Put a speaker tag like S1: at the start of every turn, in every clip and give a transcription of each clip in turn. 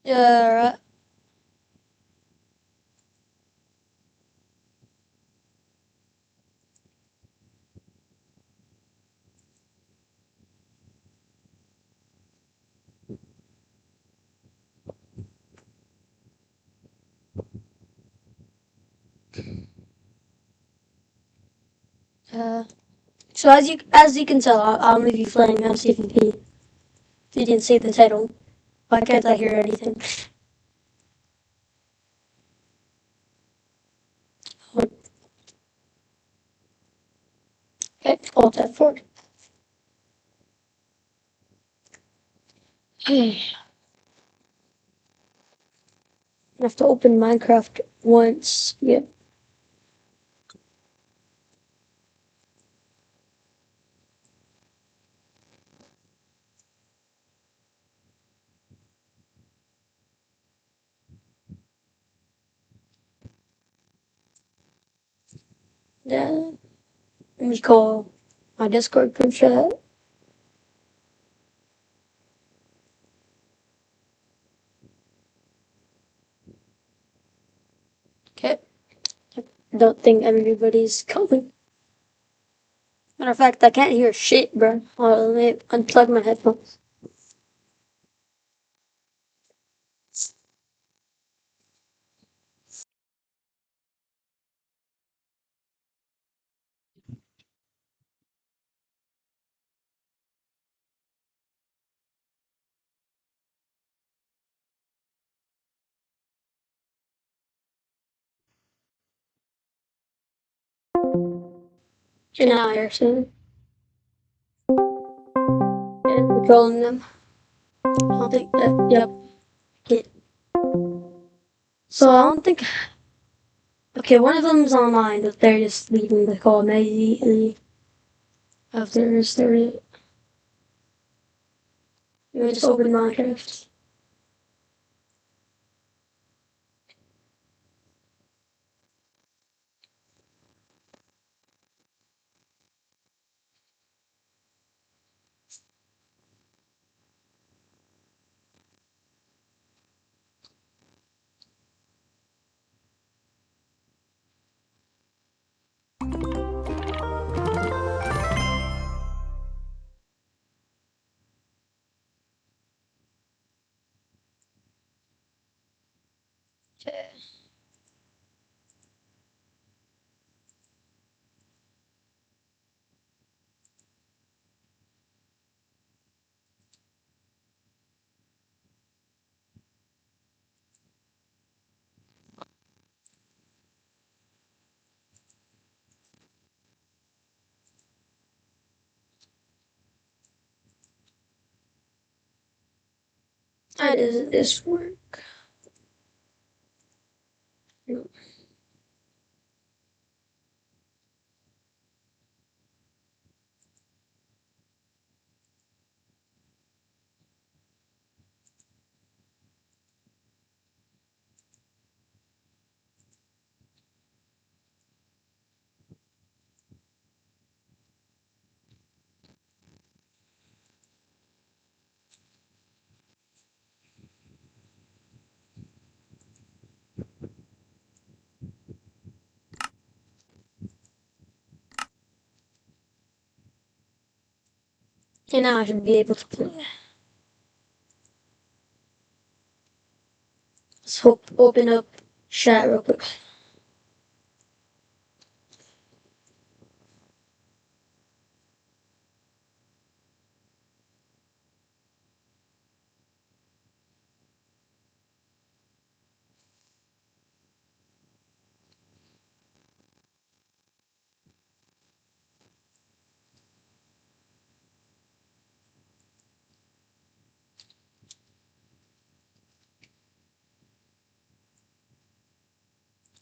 S1: Right. Uh, so as you can tell, I'm gonna be playing mcpvp. If you didn't see the title, why can't I hear anything? Okay, Alt F4. I have to open Minecraft once. Yep. Yeah. Let me call my Discord group chat. Okay. Don't think everybody's coming. Matter of fact, I can't hear shit, bro. Let me unplug my headphones. Okay, now I hear soon. And we're calling them. I don't think that. Yep. Okay. So I don't think. Okay, one of them's online, but they're just leaving the call immediately after it started. We just open Minecraft. Okay. How does this work? Okay, now I should be able to play. Let's open up chat real quick.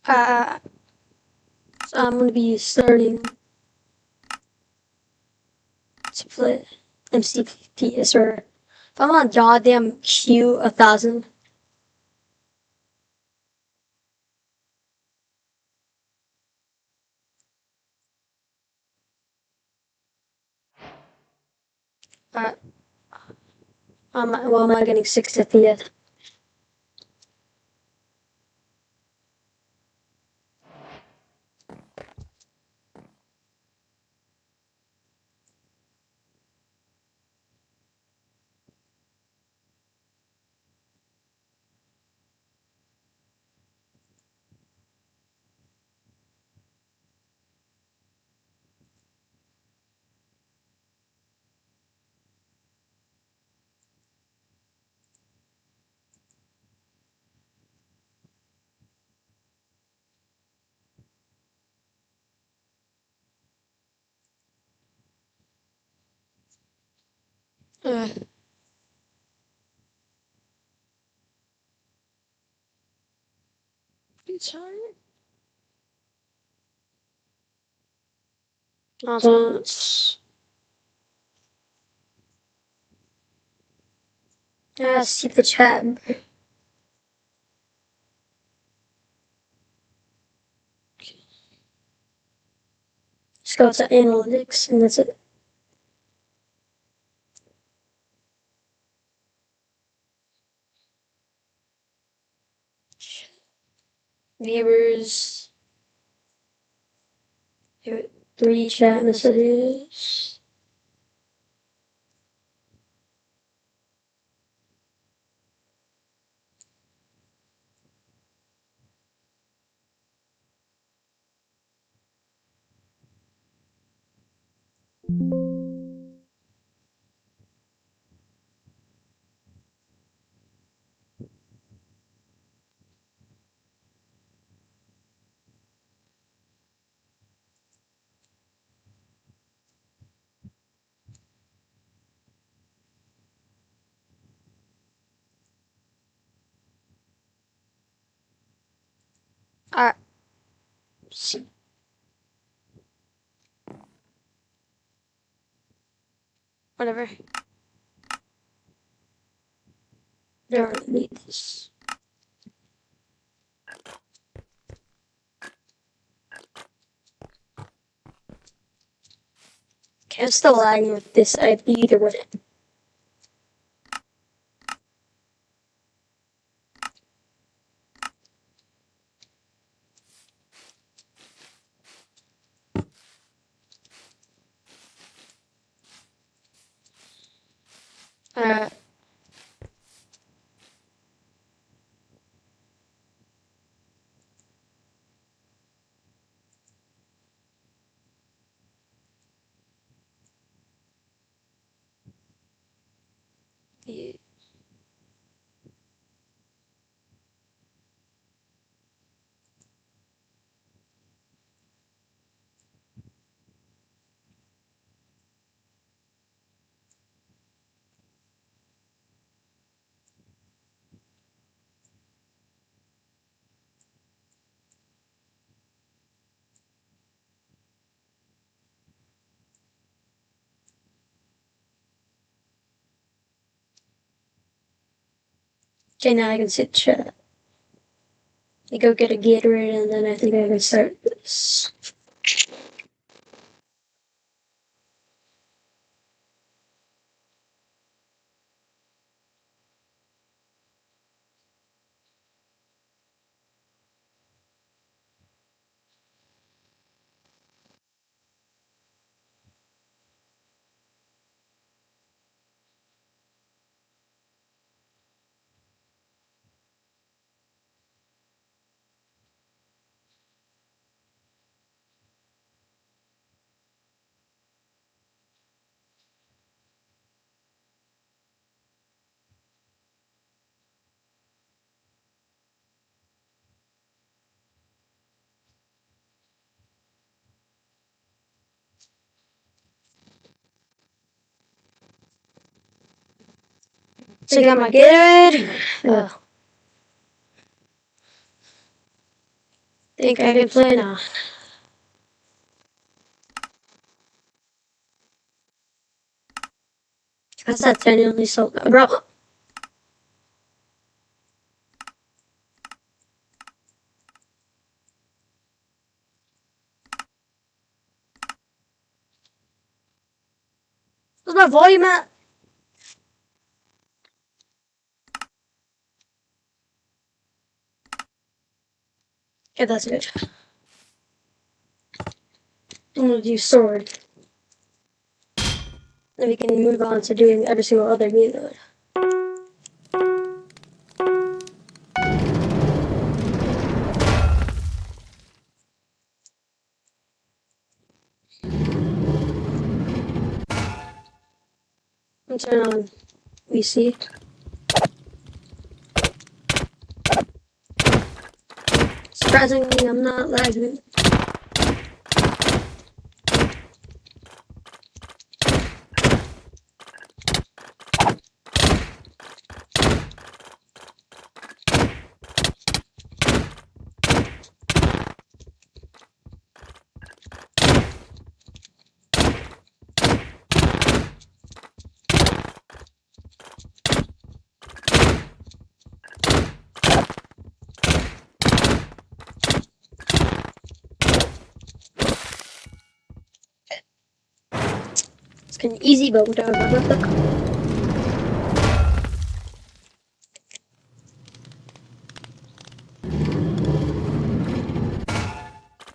S1: Uh, so I'm gonna be starting to play MCP. Or if I'm on goddamn Q1000. Uh, well, am I getting 6 FPS? Uh, it's hard. Let's see the chat. Just go to analytics and that's it. Viewers. 3 chat messages. Alright. Whatever. Don't need this. Okay, I'm still lagging with this. I either way. Uh, yeah. Okay, now I can sit chat. I go get a Gatorade and then I think I can start this. So I got my Gatorade. Think I can play now. That's that genuinely so bro. Where's my volume at? Okay, that's good. I'm gonna do sword. Then we can move on to doing every single other mode. I'm turning on VC. Surprisingly, I'm not lagging. It's kind of easy, but whatever.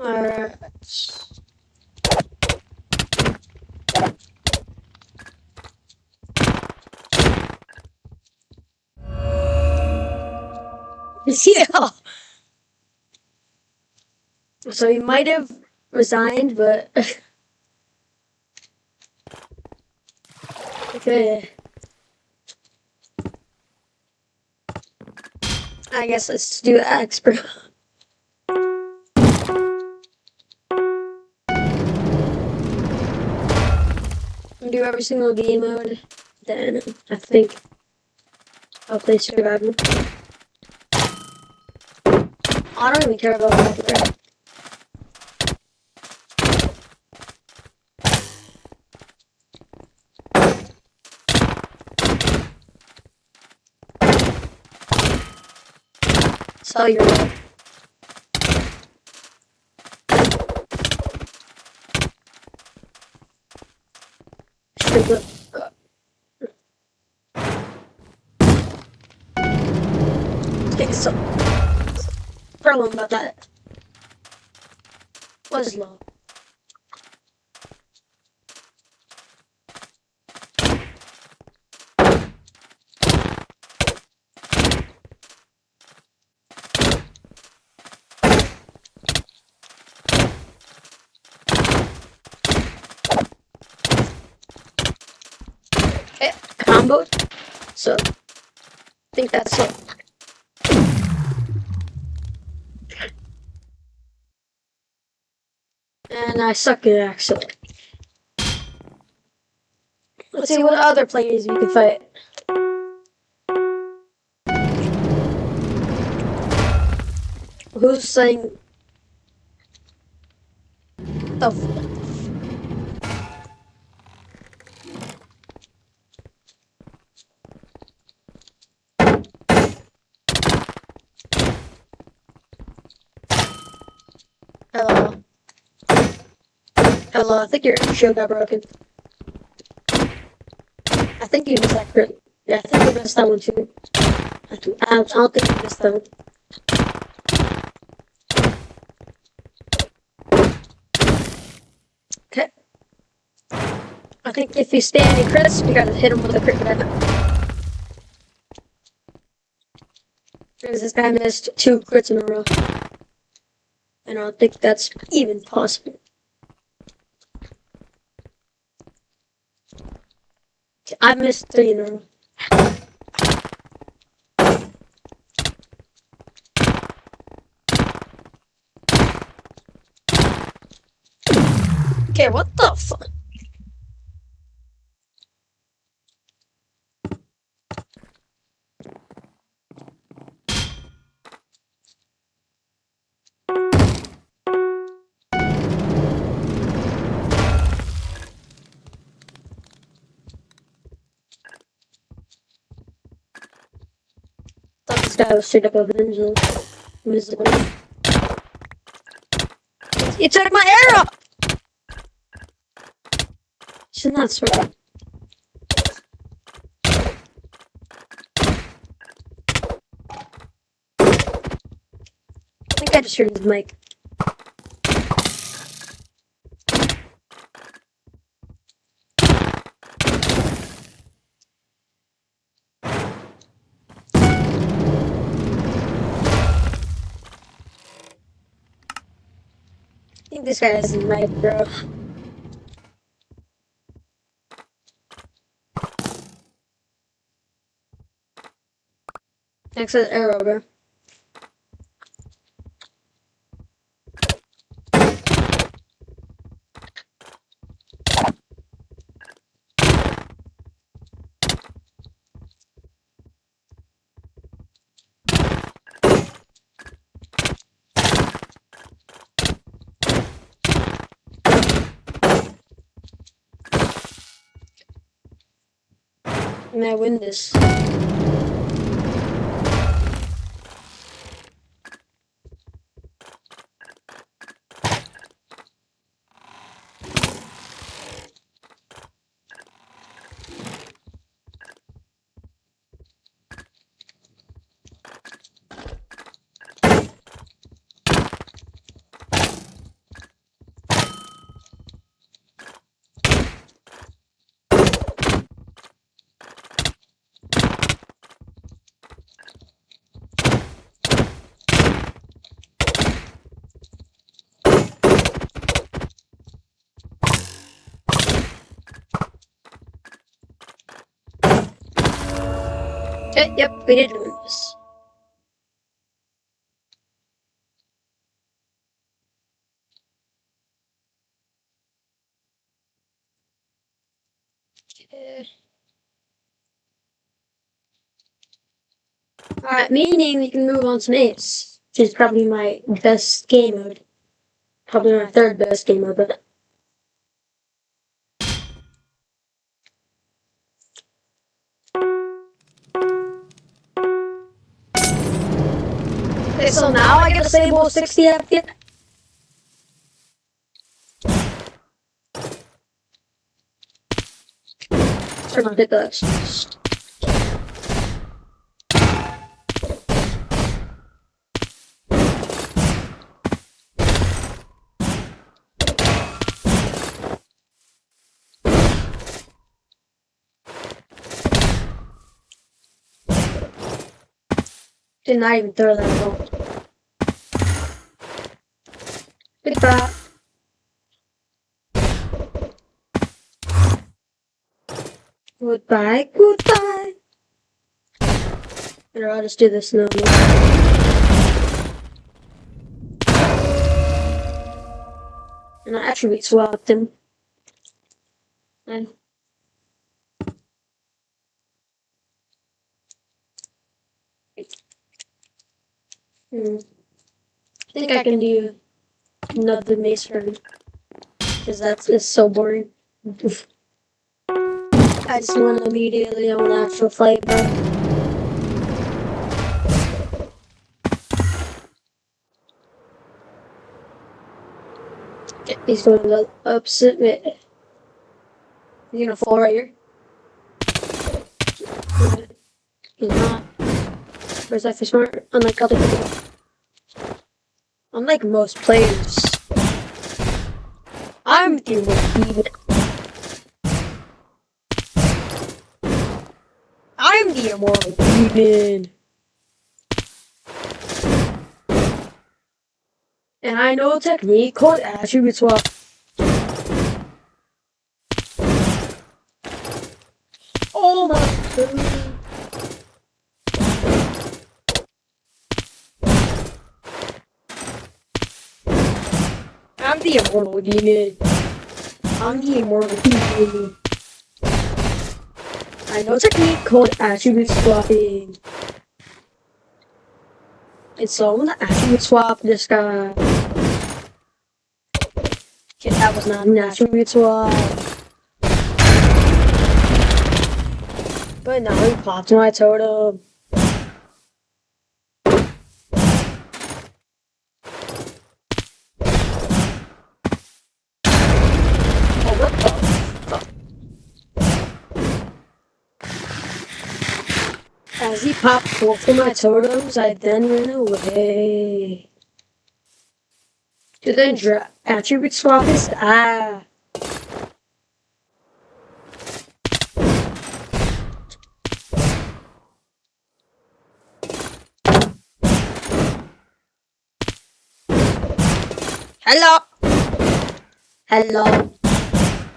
S1: Alright. Yeah. So he might have resigned, but okay. I guess let's do expert. Do every single game mode. Then I think I'll play survival. I don't even care about multiplayer. So you're right. Okay, so problem about that was low. Okay, comboed. So I think that's it. And I suck at actually. Let's see what other players we can fight. Who's saying the hello? Hello, I think your shield got broken. I think you missed that crit. Yeah, I think you missed that one too. I don't think you missed that one. Okay. I think if you stay any crits, you gotta hit him with a crit back. Because this guy missed 2 crits in a row. And I don't think that's even possible. I missed 3 in a row. Okay, what the fuck? This guy was straight up invisible. You took my arrow! Should not swear. I think I just heard his mic. I think this guy has his mic, bro. Next is arrow, bro. And I win this. Okay, yep, we did win this. Okay. Alright, meaning we can move on to Maze, which is probably my best game mode. Probably my third best game mode, but okay, so now I get to disable 60 FPS. Turn on hitbox. Did not even throw that at all. Goodbye. Goodbye, goodbye. Or I'll just do this now. And I attribute swapped him. And I think I can do another mace turn. Because that's just so boring. I just want immediately on an actual fight, bro. Okay, he's going to the opposite way. He's gonna fall right here. He's not. Where's that fish mark? Unlike other people. Unlike most players. I'm the immortal. I'm the immortal demon. And I know a technique called attribute swap. Oh my god. I'm the immortal demon. I'm the immortal demon. I know a technique called attribute swapping. And so I'm gonna attribute swap this guy. Okay, that was not an attribute swap. But now he popped my totem. Oh, what the fuck? As he popped both of my totems, I then ran away. To then attribute swap is Hello. Hello.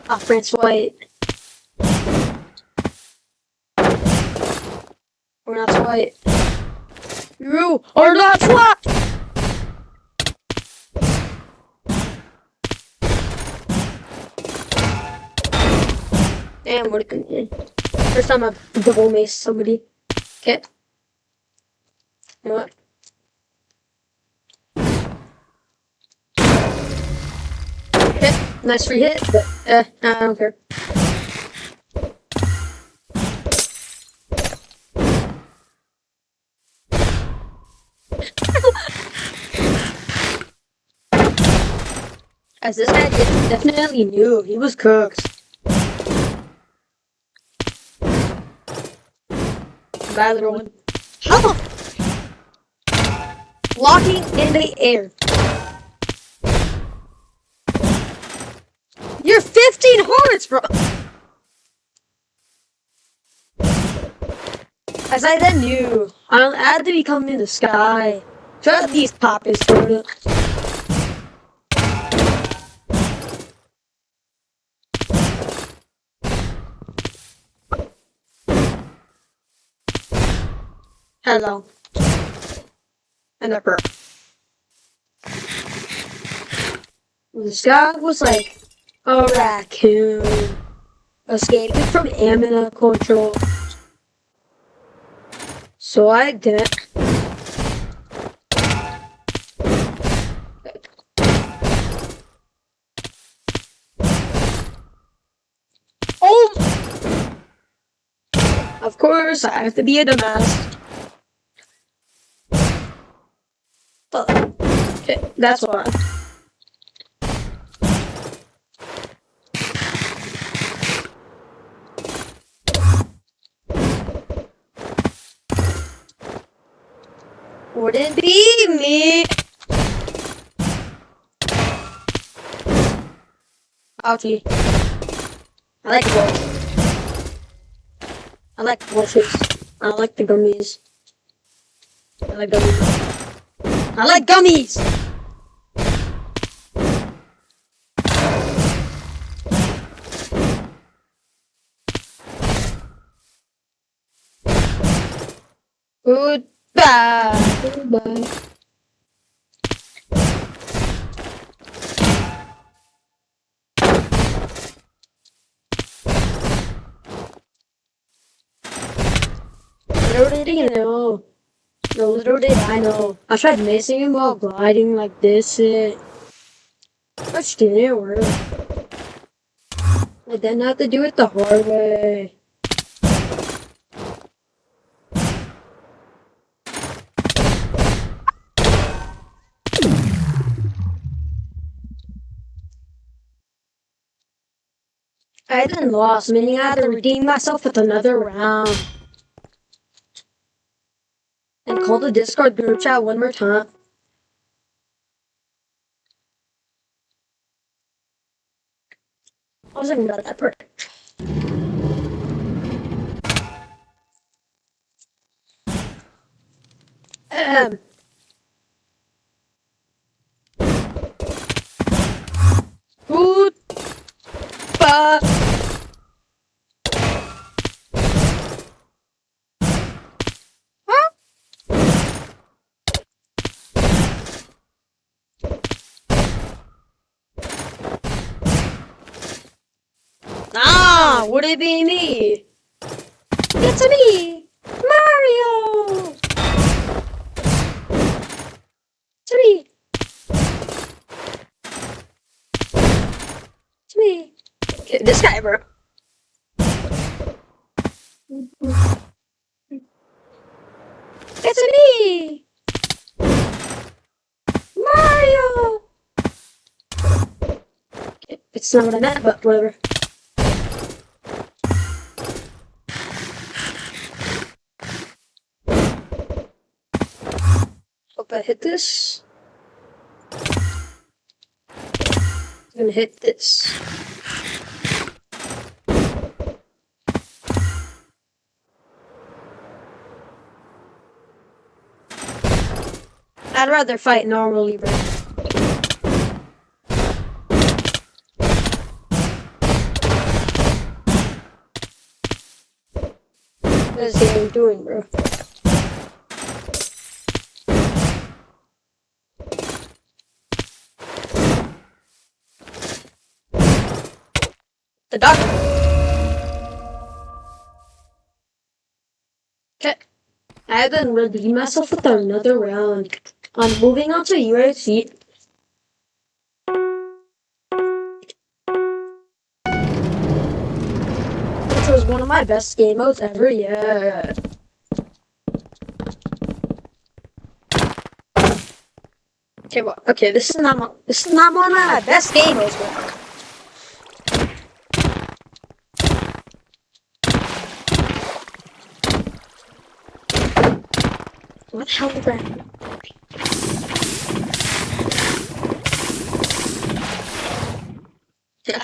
S1: Ah, Prince White. We're not white. You are not white. Damn, what a good. First time I've double maced somebody. Okay. You know what? Okay, nice free hit, but I don't care. As this guy definitely knew he was cooked. Bye, little one. How the blocking in the air? You're 15 hearts, bro. As I then knew, I had to become in the sky. To at least pop his photo. Hello. And a bird. This guy was like a raccoon escaping from animal control. So I did. Oh! Of course, I have to be a dumbass. But, okay, that's why. Would it be me? Ouchie. I like wolves. I like wolves. I like the gummies. I like gummies. I like gummies! Goodbye. Goodbye. Little did he know. No, little did I know. I tried missing him while gliding like this. Which didn't work. I then have to do it the hard way. I then lost, meaning I had to redeem myself with another round. And call the Discord group chat one more time. I was thinking about that part. Goodbye. Huh? Ah, would it be me? It's me, Mario. It's me. It's me. Okay, this guy, bro. It's me, Mario. Okay, it's not what I meant, but whatever. Hope I hit this. I'm gonna hit this. I'd rather fight normally, bro. What is this game doing, bro? The doctor. Okay. I then redeemed myself with another round. I'm moving on to UHC. Which was one of my best game modes ever yet. Okay, well, okay, this is not one of my best game modes, bro. What the hell is that? Yeah.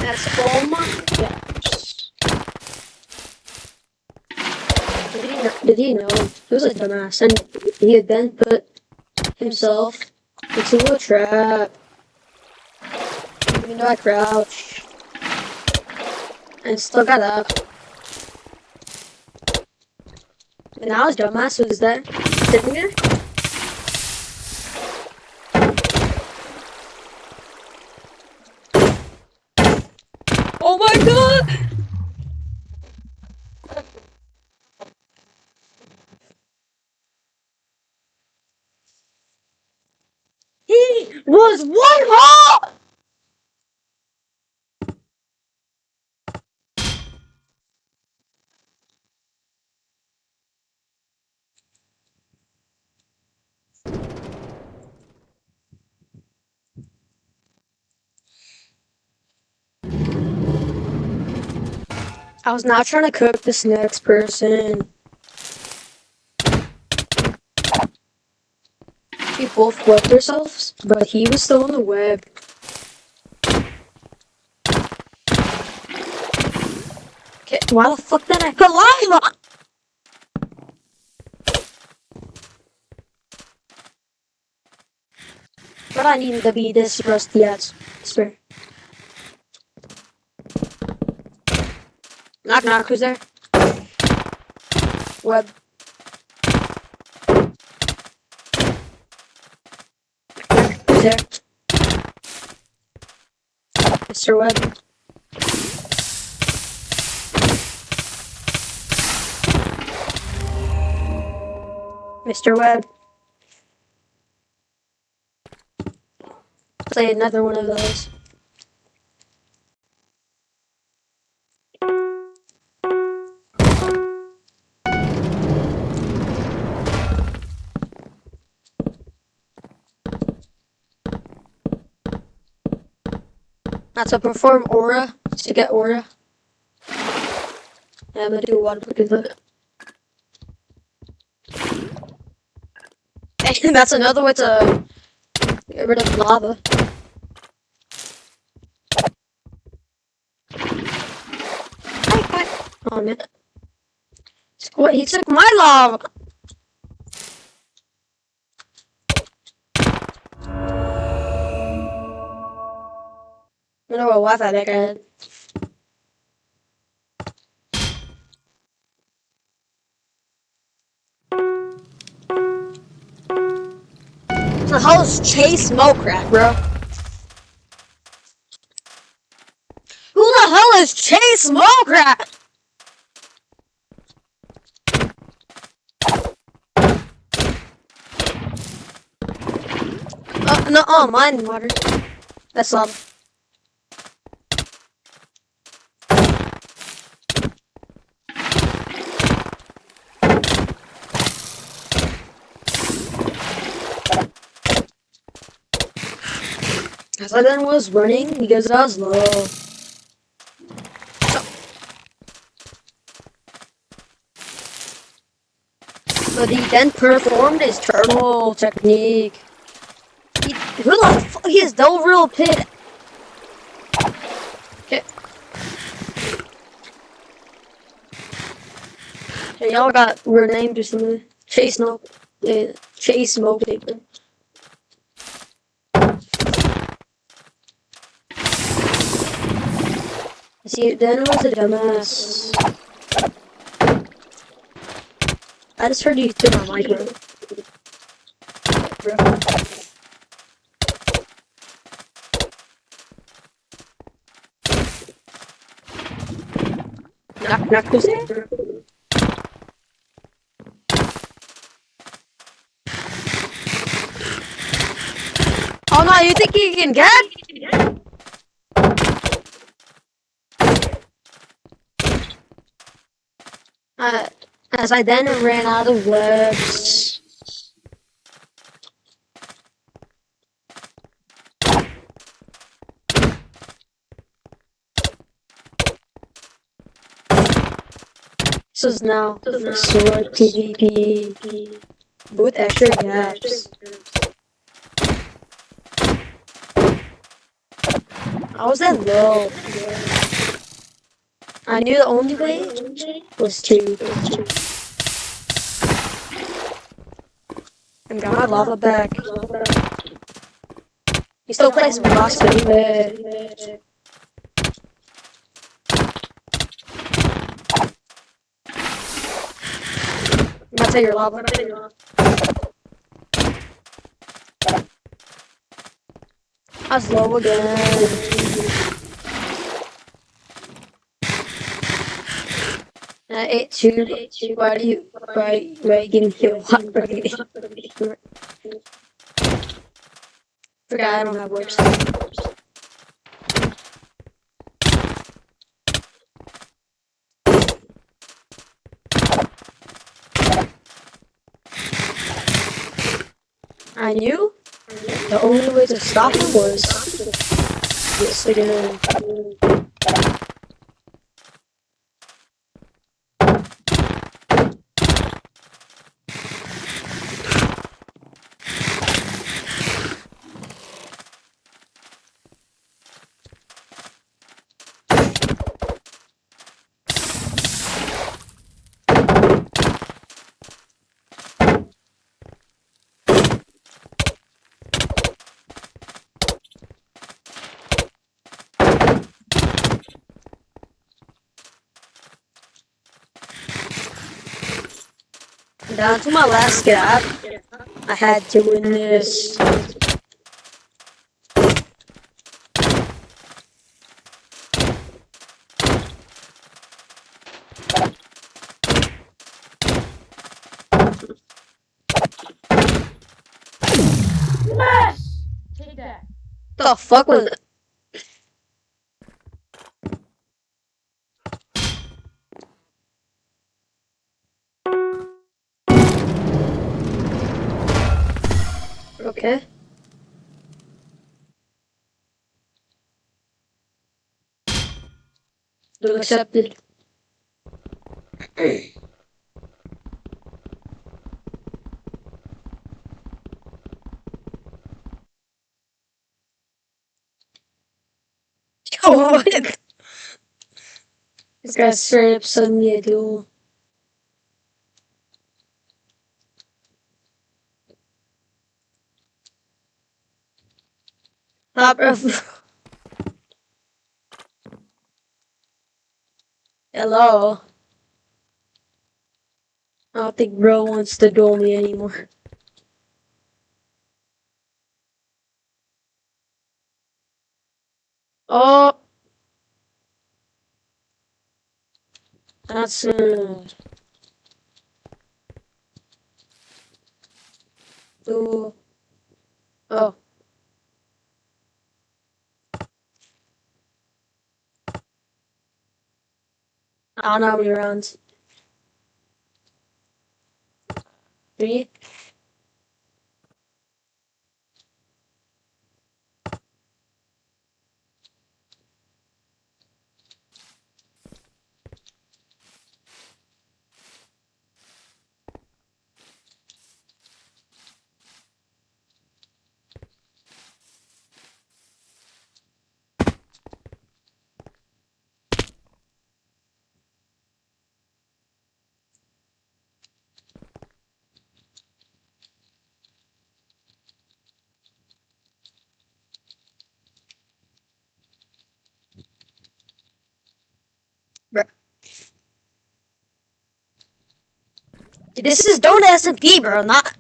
S1: That's all my gosh. did he know? He was a dumbass, and he had then put himself into a trap. Even though I crouched, and still got up. And now his dumbass was there, sitting there. Oh my god! He was one hole! I was not trying to cook this next person. We both webbed ourselves, but he was still on the web. Okay, why the fuck did I put lava? But I needed to be this rusty ass. Swear. Knock knock, who's there? Web. Who's there? Mr. Web. Mr. Web. Play another one of those. Not to perform aura, to get aura. Yeah, I'm gonna do one quick look. And that's another way to get rid of lava. Oh man. What? He took my lava! I know what Wi-Fi back ahead. What the hell is Chase Smoke Rat, bro? Who the hell is Chase Smoke Rat? No, oh, mine water. That's lava. As I then was running because I was low. But he then performed his turtle technique. Who the fuck is the real pit? Okay. Hey, y'all got renamed or something. Chase Smoke. Chase Smoke Paper. See, Dan was a dumbass. I just heard you through my mic, bro. Knock who's there? Oh no, you think you can get? As I then ran out of webs. This is now sword PvP with extra gaps. I was that low. I knew the only way was to. I got my lava back. You still play some blocks, baby. I'm gonna take your lava. I was low again. I ate two. Why you getting killed? Forgot I don't have works. I knew the only way to stop him was this again. Down to my last gap. I had to win this.
S2: Yes! Take that.
S1: The fuck was it? Okay. Duel accepted. Oh my god. This guy's straight up suddenly a duel. Bro. Hello. I don't think bro wants to duel me anymore. Oh. That's Ooh. Oh. I don't know how many rounds. 3? This is don't SMP, bro, not.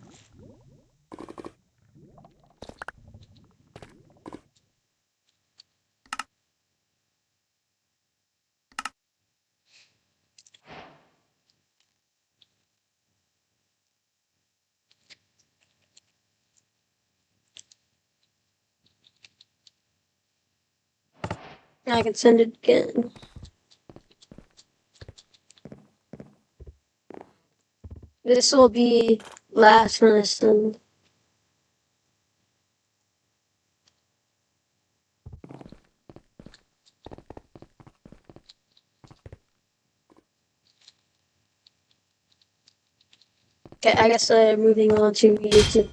S1: I can send it again. This will be last when I send. Okay, I guess moving on to YouTube.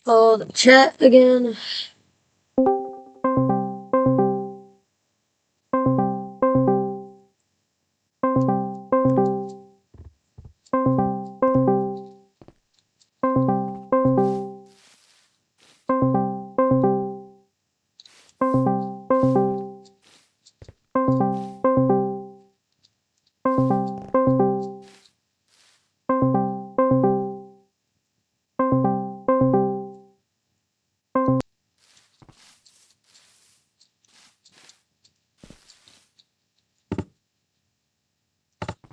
S1: Oh, the chat again.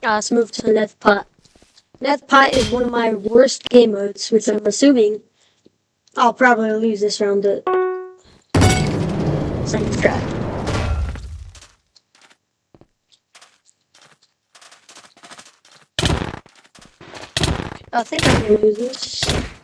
S1: Let's move to Net Pot. Net Pot is one of my worst game modes, which I'm assuming I'll probably lose this round to second try. I think I'm gonna lose this.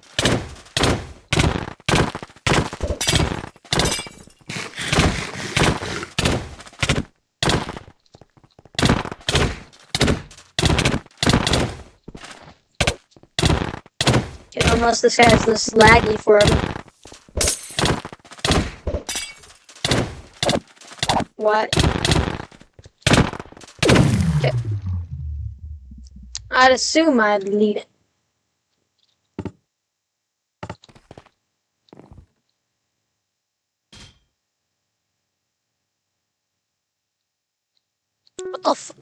S1: Okay, unless this guy's this laggy forever. What? Okay. I'd assume I'd lead it. What the f-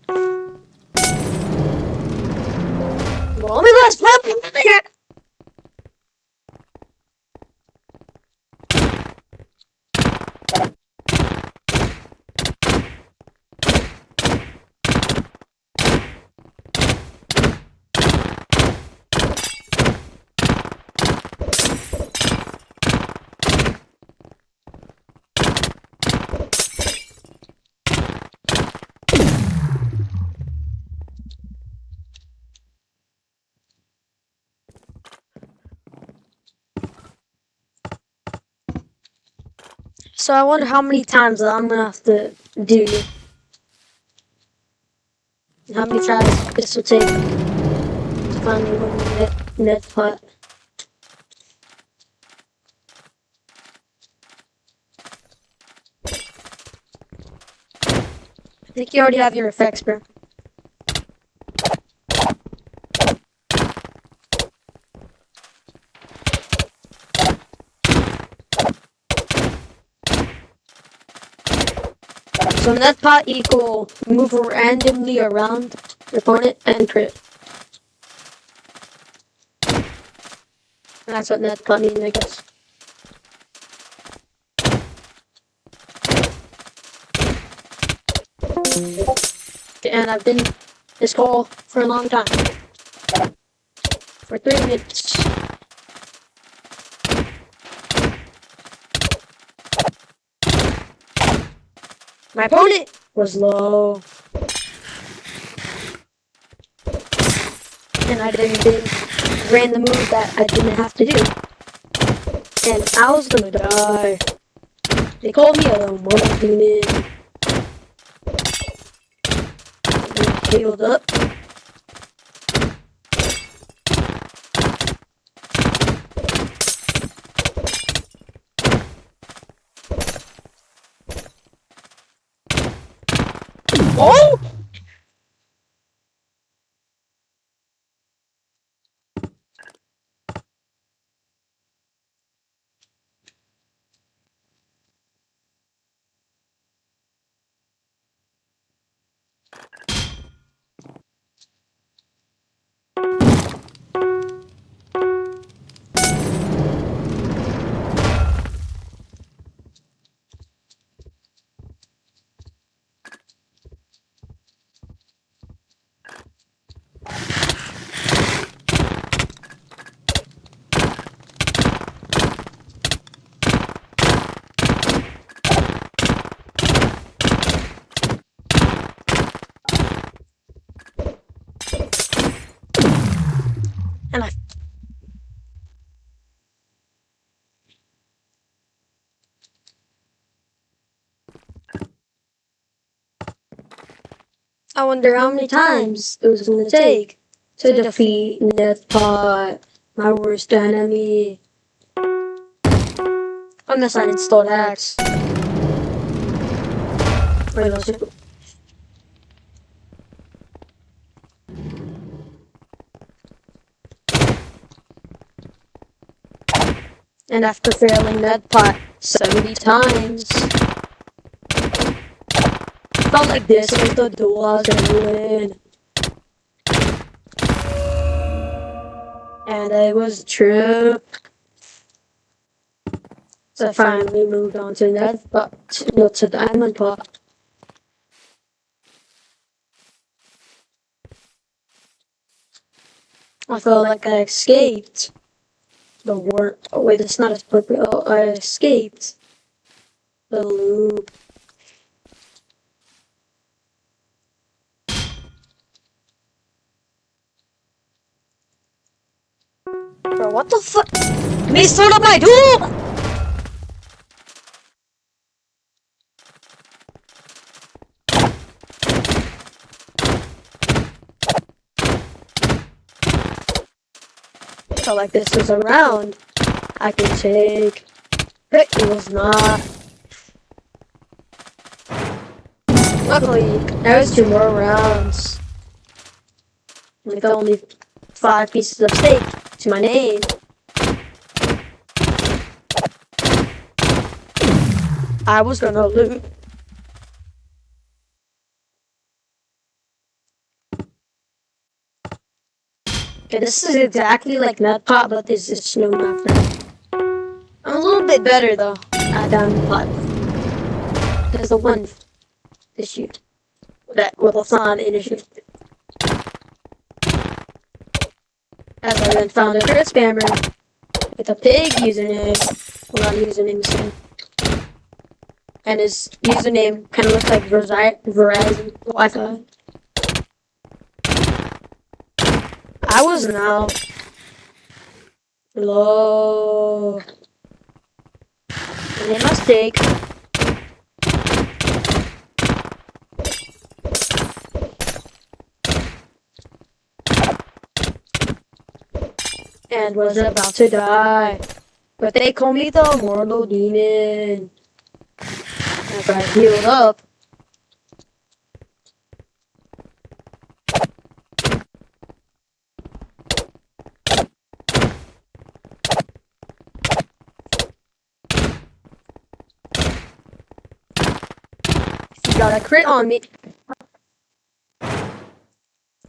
S1: Roll me last flip! So I wonder how many times I'm gonna have to do. How many tries this will take to finally win the net pot. I think you already have your effects, bro. So net pot equal move randomly around your opponent and crit. And that's what net pot means, I guess. And I've been this goal for a long time. For 3 minutes. My opponent was low. And I ran the move that I didn't have to do. And I was gonna die. They called me a monkey demon. Healed up. Oh! And I wonder how many times it was gonna take to defeat Net Pot, my worst enemy. unless I installed hacks. Wait, let's just... And after failing that pot 70 times, felt like this was the duel I was gonna win. And it was true. So I finally moved on to that, but not to diamond pot. I felt like I escaped the war. Oh wait, it's not as appropriate. Oh, I escaped the loop. Bro, what the fuck? Let me start up my duel! Felt like this was a round I could take. But it was not. Luckily, there was 2 more rounds. With only 5 pieces of steak to my name. I was gonna lose. Okay, this is exactly like Netpot, but this is snow map now. I'm a little bit better though at Diamond Pot. There's the one issue. Well, it's not an issue. As I then found a crit spammer with a pig username. Well, not username, same. And his username kind of looks like Verizon Wi-Fi. I was now low. I made a mistake. And was about to die. But they call me the Mortal Demon. After I healed up. He got a crit on me.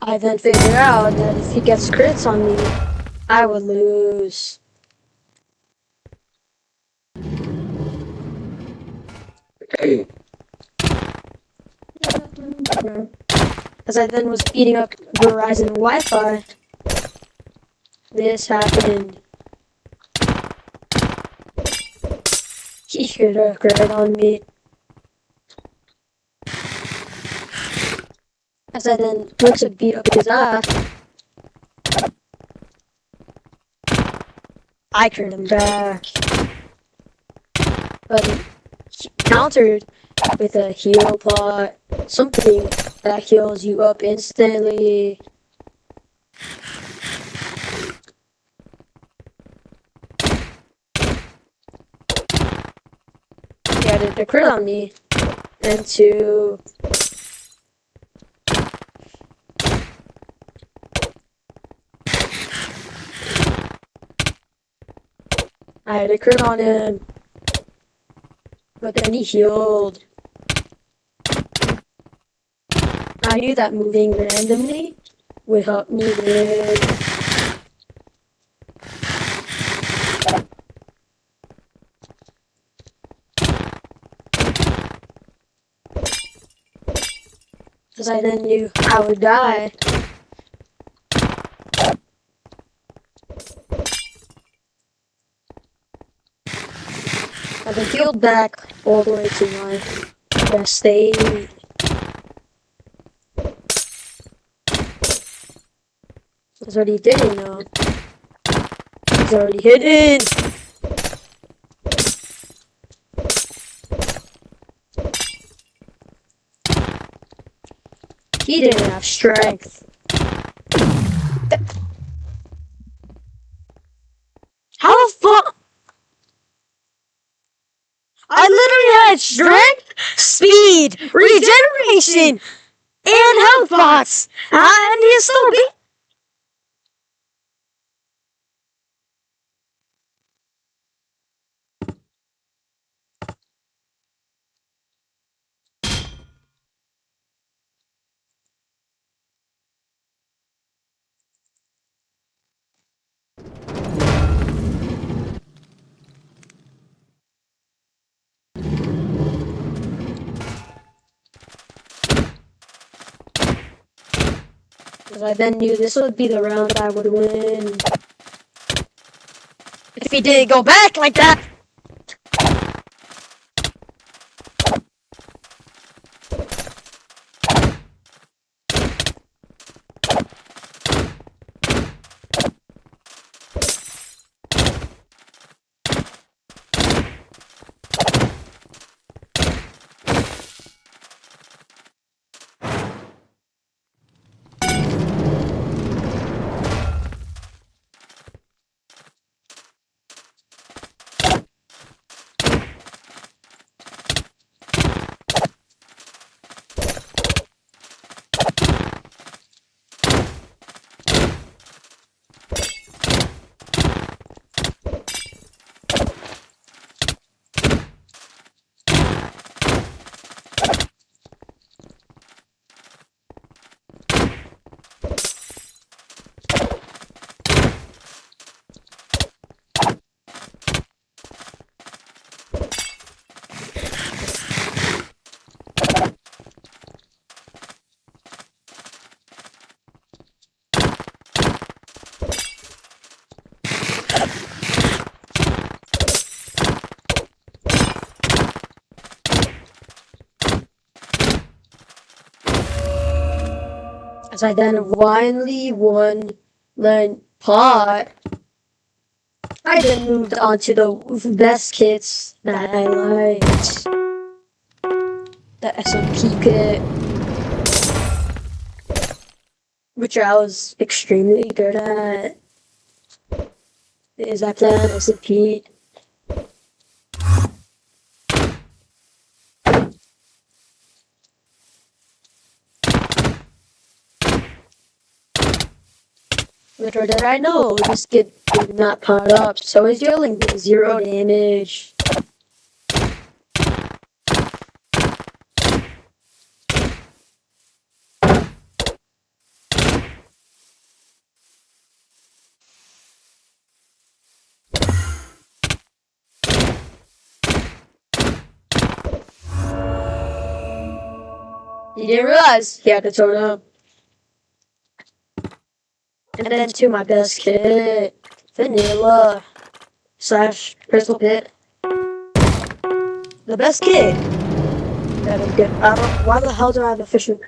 S1: I then figured out that if he gets crits on me, I would lose. As I then was beating up Verizon Wi-Fi, this happened. He could have crit on me. As I then went to beat up his ass, I crit him back. But he countered with a heal pot, something that heals you up instantly. He added a crit on me, and 2. I had a crit on him, but then he healed. I knew that moving randomly would help me win. Because I then knew I would die. I've been healed back all the way to my best state. That's what he didn't know. He's already hidden! He didn't have strength. How the fuck? had strength, speed, regeneration, and health pots. And he's still beat. Because I then knew this would be the round that I would win. If he didn't go back like that. As I then finally won the pot, I then moved on to the best kits that I liked. The SMP kit, which I was extremely good at. Is that plan SMP? Little did I know, this kid did not pot up, so his yelling did 0 damage. He didn't realize he had to turn up. And then to my best kit, Vanilla / Crystal Pit. The best kit that I'm good. I don't. Why the hell do I have a fishing?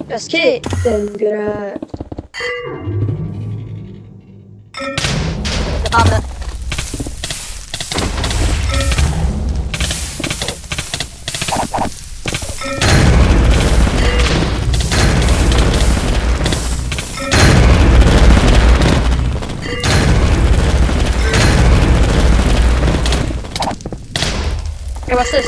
S1: Best kit that I'm good at. Hey, what's this?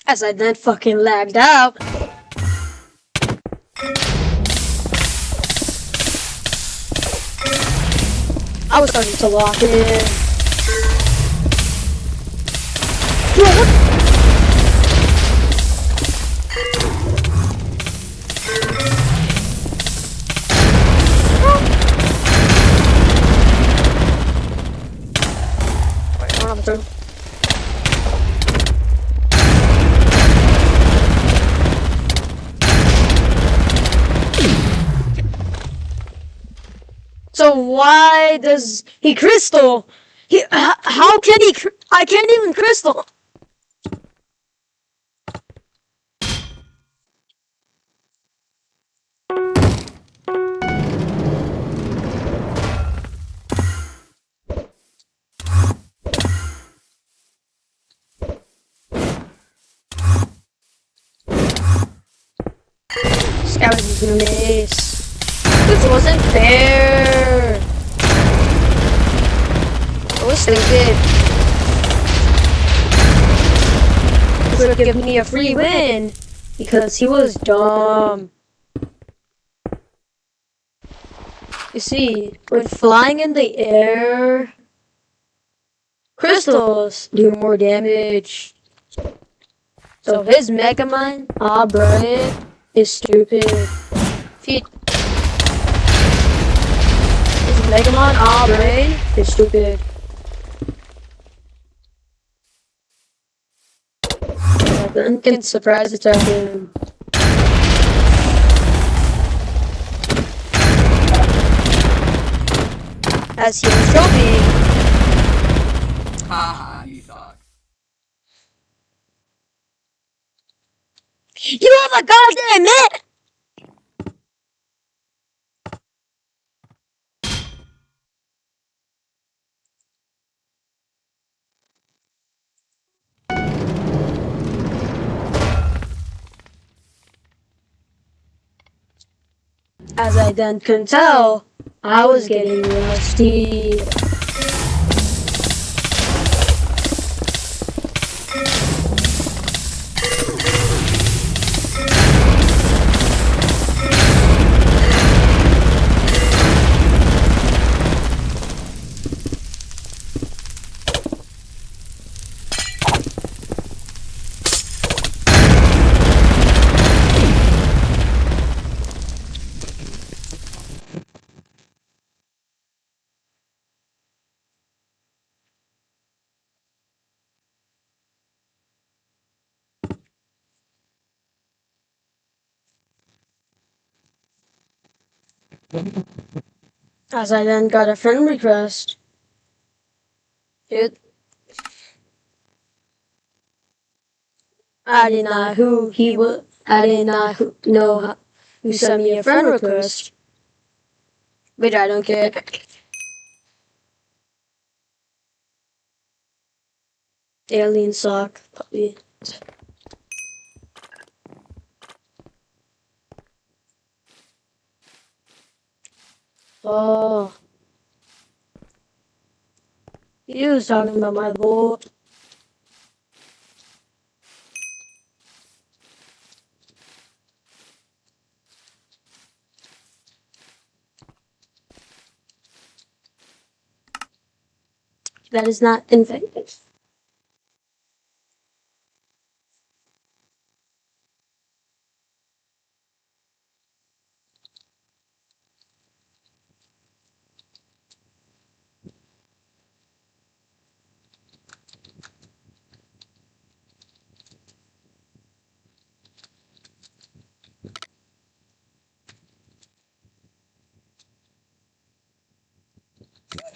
S1: As I then fucking lagged out. I was starting to lock in. So why does he crystal? How can he? I can't even crystal. Scout is gonna miss. This wasn't fair. It was stupid. He could have given me a free win because he was dumb. You see, when flying in the air, crystals do more damage. So his Mega Man, bruh, is stupid. His Mega Man, bruh, is stupid. Then can surprise attack him. As he was trophy.
S2: Haha, you thought.
S1: You have a goddamn mitt! As I then can tell, I was getting rusty. As I then got a friend request. It, I did not who he was. I did not know who sent me a friend request. But I don't care. Alien sock puppy. Oh, he was talking about my boy. That is not infected.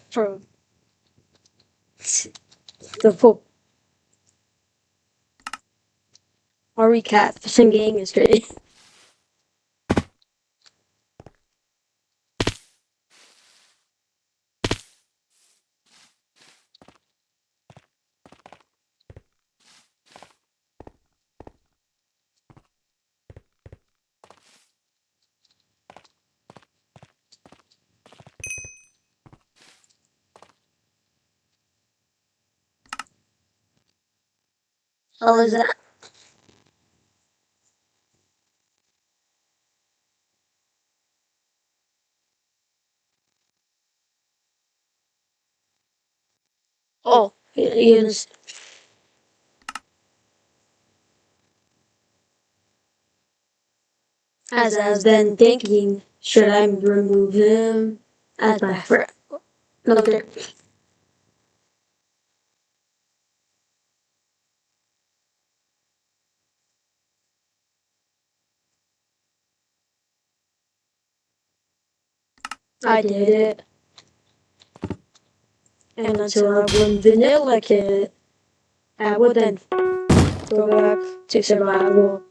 S1: For the full our recap fishing game is great. Oh, is that? Oh, he is. As I was then thinking, should I remove him as my friend? No, there. I did it. And until I win Vanilla Kit, I would then go back to survival.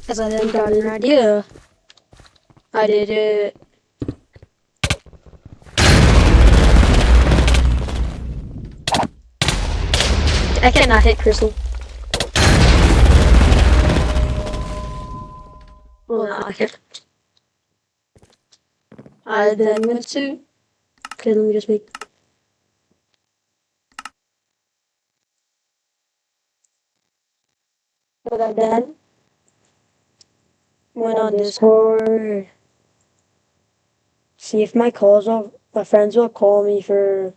S1: Because I then got an idea. I did it. I cannot hit Crystal. Well, no, I can't. I then went to. Okay, let me just make. What I done? Went on Discord. See if my friends will call me for.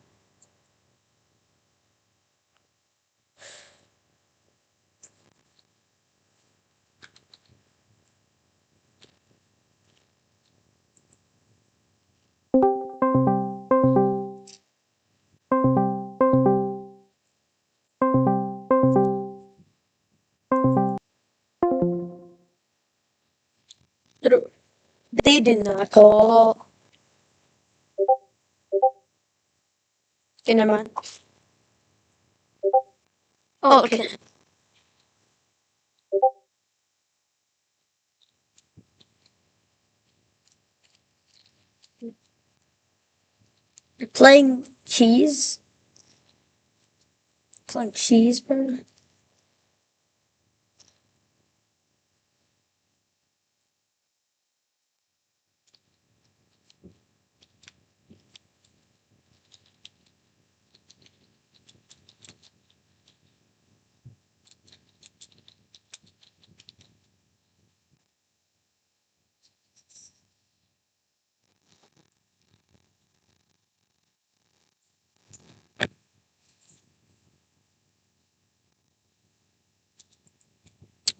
S1: They did not call. Okay, never mind. Oh, okay. You're playing cheese? Playing cheese, bro?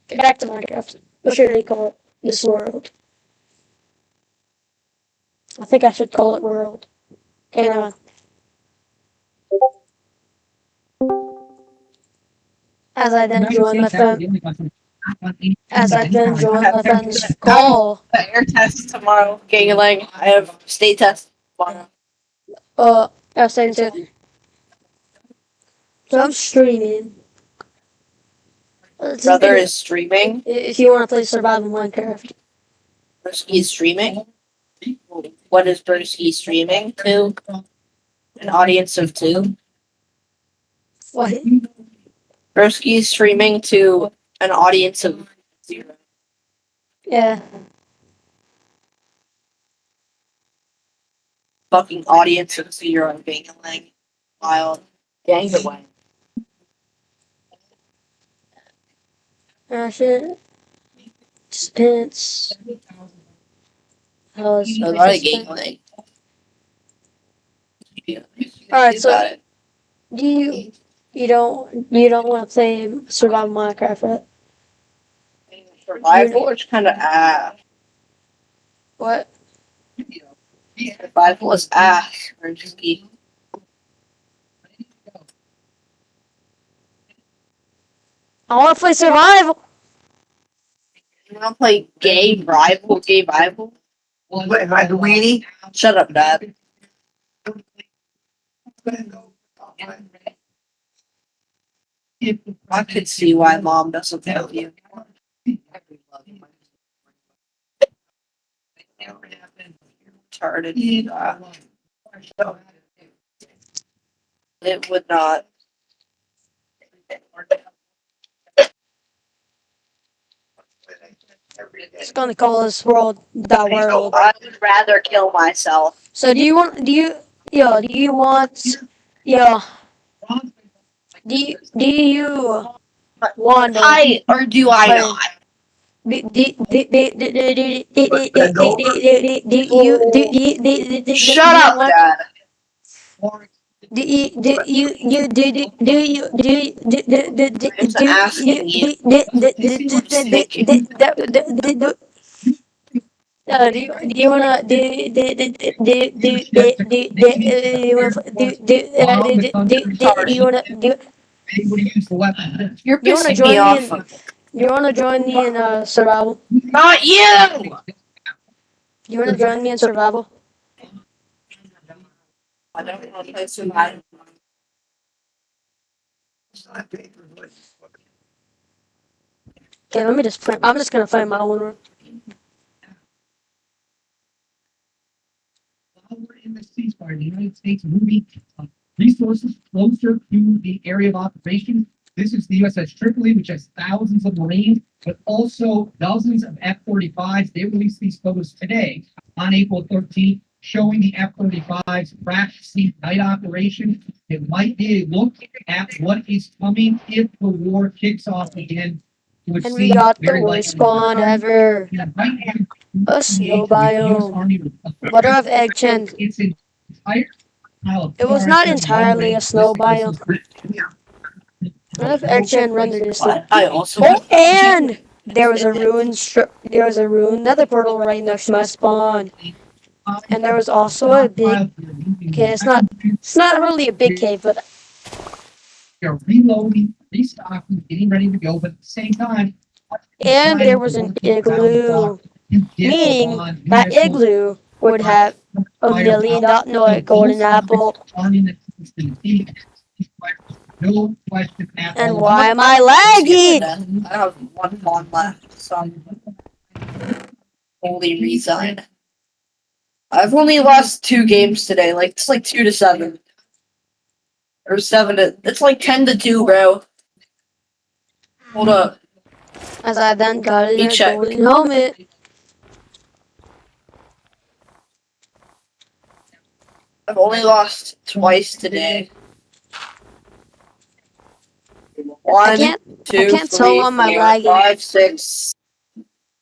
S1: Get back to Minecraft. What should they call it? This world. I think I should call it world. Okay, never mind. As I then join my friend. As I then join my friend's call.
S3: Air test tomorrow, Gangling. I have state test tomorrow.
S1: I was saying too. So I'm streaming.
S3: Brother is streaming.
S1: If you want to play survival Minecraft.
S3: Broski is streaming. What is Broski streaming to? An audience of 2.
S1: What?
S3: Broski is streaming to an audience of 0.
S1: Yeah.
S3: Fucking audience of 0 Gangling. Wild. Gangling.
S1: Shit. Spence.
S3: A lot of Gangling.
S1: Alright, so do you don't want to play survival Minecraft, right?
S3: Survival is kind of ass.
S1: What?
S3: Survival is ass. Broski.
S1: I want to play survival.
S3: You want to play Gay Rival? Gay Rival?
S4: What, am I the weenie?
S3: Shut up, Dad. I could see why Mom doesn't love you. Retarded. It would not.
S1: It's gonna call this world the world.
S3: I would rather kill myself.
S1: So do you want do you want want
S3: I or do I not? Shut up, Dad. I'm just asking you.
S1: Do you wanna
S3: You're
S1: do you wanna
S3: pissing me
S1: join me
S3: off.
S1: in do you wanna join me in survival?
S3: Not you!
S1: Do you wanna join me in survival?
S3: I don't want to play survival.
S1: Okay, let me just play. I'm just gonna find my own room.
S5: In the ceasefire, the United States moving resources closer to the area of operation. This is the USS Tripoli, which has thousands of Marines, but also dozens of F-35s. They released these photos today on April 13th, showing the F-35s practicing night operation. It might be a look at what is coming if the war kicks off again.
S1: And we got the worst spawn ever. A snow biome. What of egg chin?
S5: It's entire
S1: It was not entirely a snow biome. What if egg chin rendered this?
S3: I also.
S1: Oh, and there was a ruined nether portal right next to my spawn. And there was also a big. Okay, it's not really a big cave, but
S5: You're reloading, restocking, getting ready to go, but at the same time,
S1: and there was an igloo, meaning that igloo would have $1 million golden apple.
S5: No question at all.
S1: And why am I lagging?
S3: I have one pawn left, so I'm only resign. I've only lost 2 games today. Like it's like 2-7. Or 7 to. It's like 10-2, bro. Hold up.
S1: As I then got in
S3: Me
S1: a
S3: check.
S1: golden helmet.
S3: I've only lost twice today.
S1: I
S3: 1,
S1: can't
S3: 2,
S1: tell
S3: 3,
S1: on my
S3: 4,
S1: lagging.
S3: 5, 6,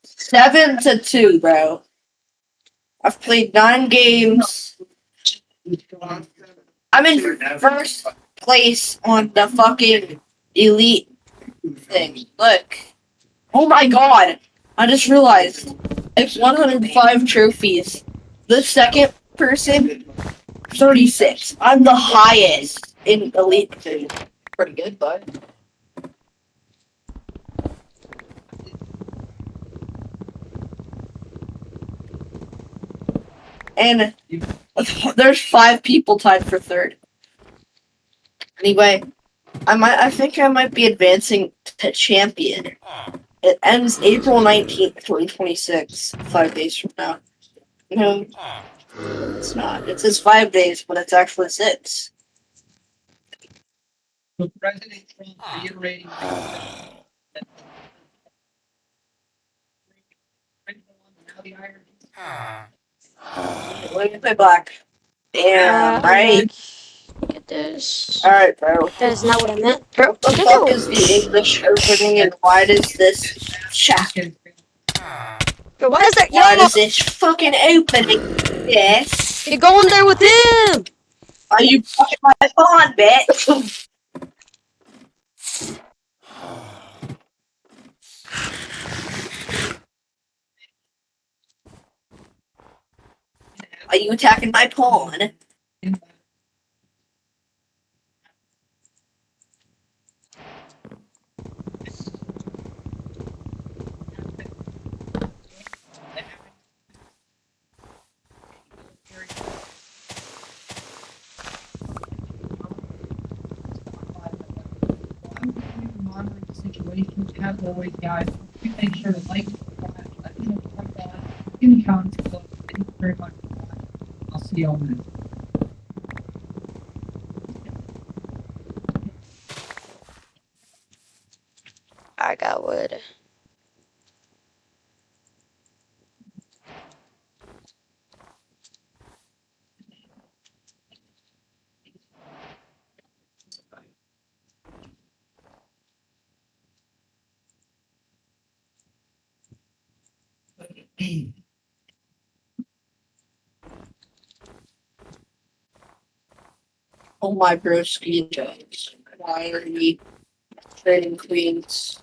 S3: 7-2, bro. I've played 9 games. I'm in first place on the fucking elite thing. Look. Oh my god. I just realized. It's 105 trophies. The second person, 36. I'm the highest in elite division. Pretty good, bud. And there's 5 people tied for third. Anyway, I think I might be advancing to champion. It ends April 19th, 2026, 5 days from now. No, it's not. It says 5 days, but it's actually 6.
S5: So President Trump reiterating
S3: Let me play black. Damn, right?
S1: Look at this.
S3: Alright, bro.
S1: That is not what I meant. Bro,
S3: What the fuck is the English opening and why does this chat?
S1: Bro, why is that?
S3: Why does this fucking opening? Yes.
S1: You're going there with him.
S3: Are you fucking my phone, bitch? Are you attacking my pawn?
S5: monitoring the situation. As always, guys, please make sure to like, comment, let me know what's going on in the comments below. Thank you very much for watching. I'll see y'all next.
S1: I got wood.
S3: Oh my broski jokes. Why are we trading queens?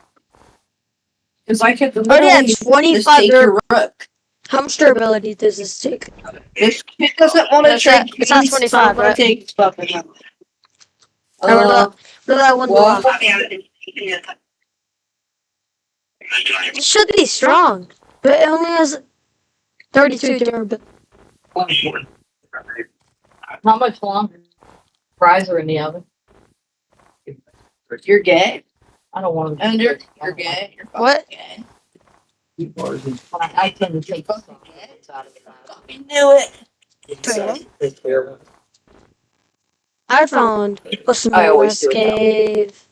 S3: Because I could
S1: Oh yeah,
S3: literally just
S1: 25
S3: take your rook.
S1: How much durability does this take?
S3: This kid doesn't want to
S1: It's
S3: trade
S1: at- it's at
S3: queens,
S1: 25,
S3: so I'm gonna
S1: right?
S3: take his fucking out.
S1: What did that one
S3: what?
S1: block? It should be strong, but it only has 32 durability.
S2: How much longer? Fries are in the oven.
S3: You're gay?
S2: I don't want to.
S3: And you're gay? You're fucking
S1: What?
S3: gay.
S2: I tend to take the
S3: Fucking gay?
S2: out of it.
S3: Fucking knew it.
S1: I found a small ass cave.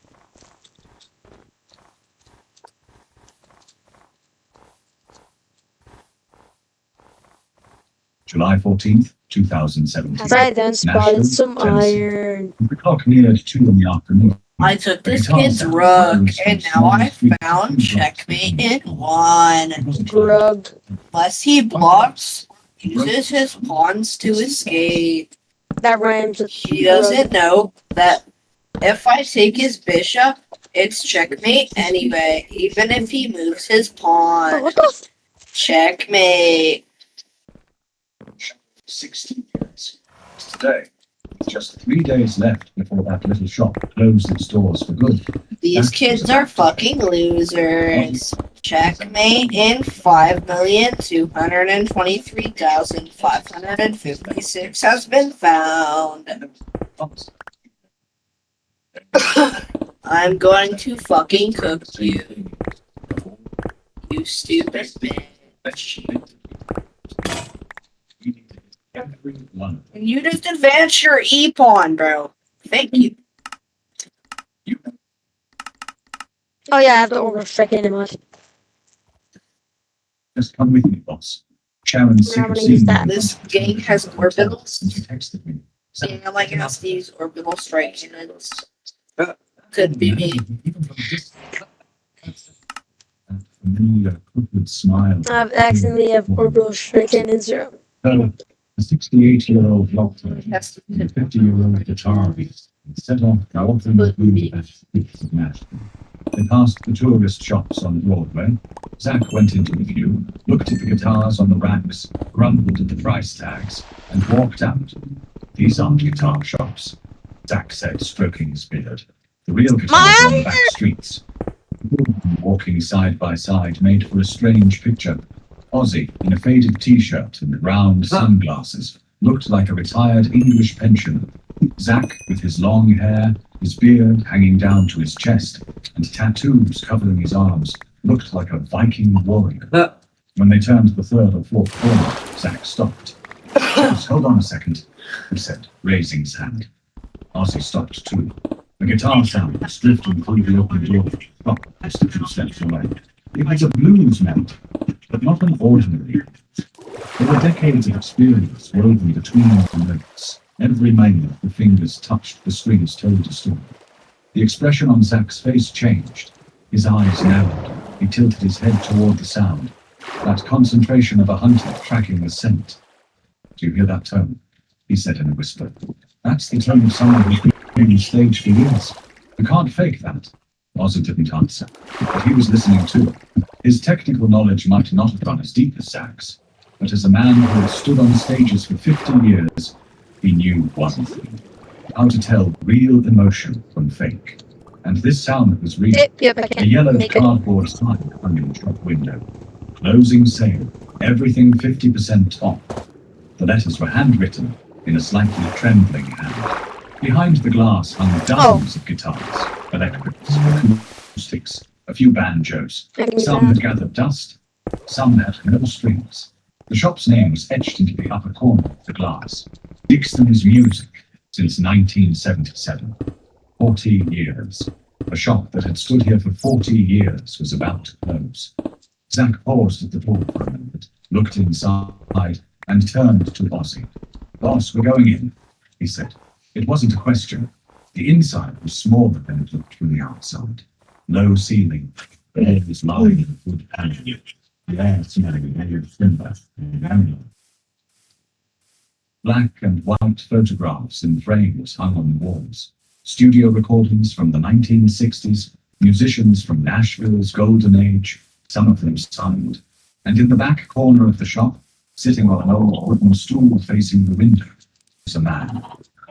S5: July 14th, 2017.
S1: I then spotted some iron.
S5: The clock neared 2 in the afternoon.
S3: I took this kid's rook, and now I found checkmate in one.
S1: Grub.
S3: Unless he blocks, uses his pawns to escape.
S1: That rhymes with
S3: He doesn't know that if I take his bishop, it's checkmate anyway, even if he moves his
S1: Oh,
S3: pawn.
S1: what the?
S3: Checkmate.
S5: 60 years. Today, just 3 days left before that little shop closed its doors for good.
S3: These kids are fucking losers. Checkmate in 5,223,556 has been found. I'm going to fucking cook you. You stupid bitch.
S5: Everyone.
S3: And you just advance your E-pawn, bro. Thank you.
S1: Oh yeah, I have to overstrike anymore.
S5: Just come with me, boss. Sharon's
S1: How many
S5: secret
S1: is that?
S3: This gang has orbitals.
S5: Since you texted me.
S3: Yeah, like it has to use orbital strike cannons. Could be me.
S5: Even from this that familiar crooked smile.
S1: I've accidentally have orbital strike cannon 0.
S5: So, a 68-year-old doctor
S3: Yes.
S5: and a 50-year-old guitarist set off galloping through the streets of Nashville. They passed the tourist shops on Broadway. Zach went into the view, looked at the guitars on the racks, grumbled at the price tags, and walked out. These aren't guitar shops, Zach said, stroking his beard. The real guitars are on the back streets. Walking side by side made for a strange picture. Ozzy, in a faded t-shirt and round sunglasses, looked like a retired English pensioner. Zach, with his long hair, his beard hanging down to his chest, and tattoos covering his arms, looked like a Viking warrior. When they turned the third or fourth corner, Zach stopped. "Just hold on a second," he said, raising his hand. Ozzy stopped too. The guitar sound was drifting through the open door, stopped just a few steps away. It was a blues melody, but not an ordinary. There were decades of experience woven between the notes. Every moment the fingers touched the strings told a story. The expression on Zach's face changed. His eyes narrowed. He tilted his head toward the sound. That concentration of a hunter tracking the scent. "Do you hear that tone?" he said in a whisper. "That's the tone of someone who's been on stage for years. You can't fake that." Ozzy didn't answer, but he was listening too. His technical knowledge might not have gone as deep as Zach's, but as a man who had stood on stages for 50 years, he knew one thing: how to tell real emotion from fake. And this sound was real.
S1: Yep, I
S5: A
S1: can
S5: yellow
S1: make it.
S5: cardboard sign hung in the shop window. Closing sale. Everything 50% off. The letters were handwritten in a slightly trembling hand. Behind the glass hung dozens of guitars, electrics, acoustics, a few banjos.
S1: I can use
S5: Some had
S1: that.
S5: gathered dust. Some had no strings. The shop's name was etched into the upper corner of the glass. Dixon's Music since 1977. 40 years. A shop that had stood here for 40 years was about to close. Zach paused at the door for a moment, looked inside, and turned to Ozzy. "Boss, we're going in," he said. It wasn't a question. The inside was smaller than it looked from the outside. Low ceiling, walls lined with wood paneling.
S6: the air smelling of timber and ammonia. Black and white photographs in frames hung on the walls. Studio recordings from the 1960s, musicians from Nashville's golden age, some of them signed. And in the back corner of the shop, sitting on an old wooden stool facing the window, was a man.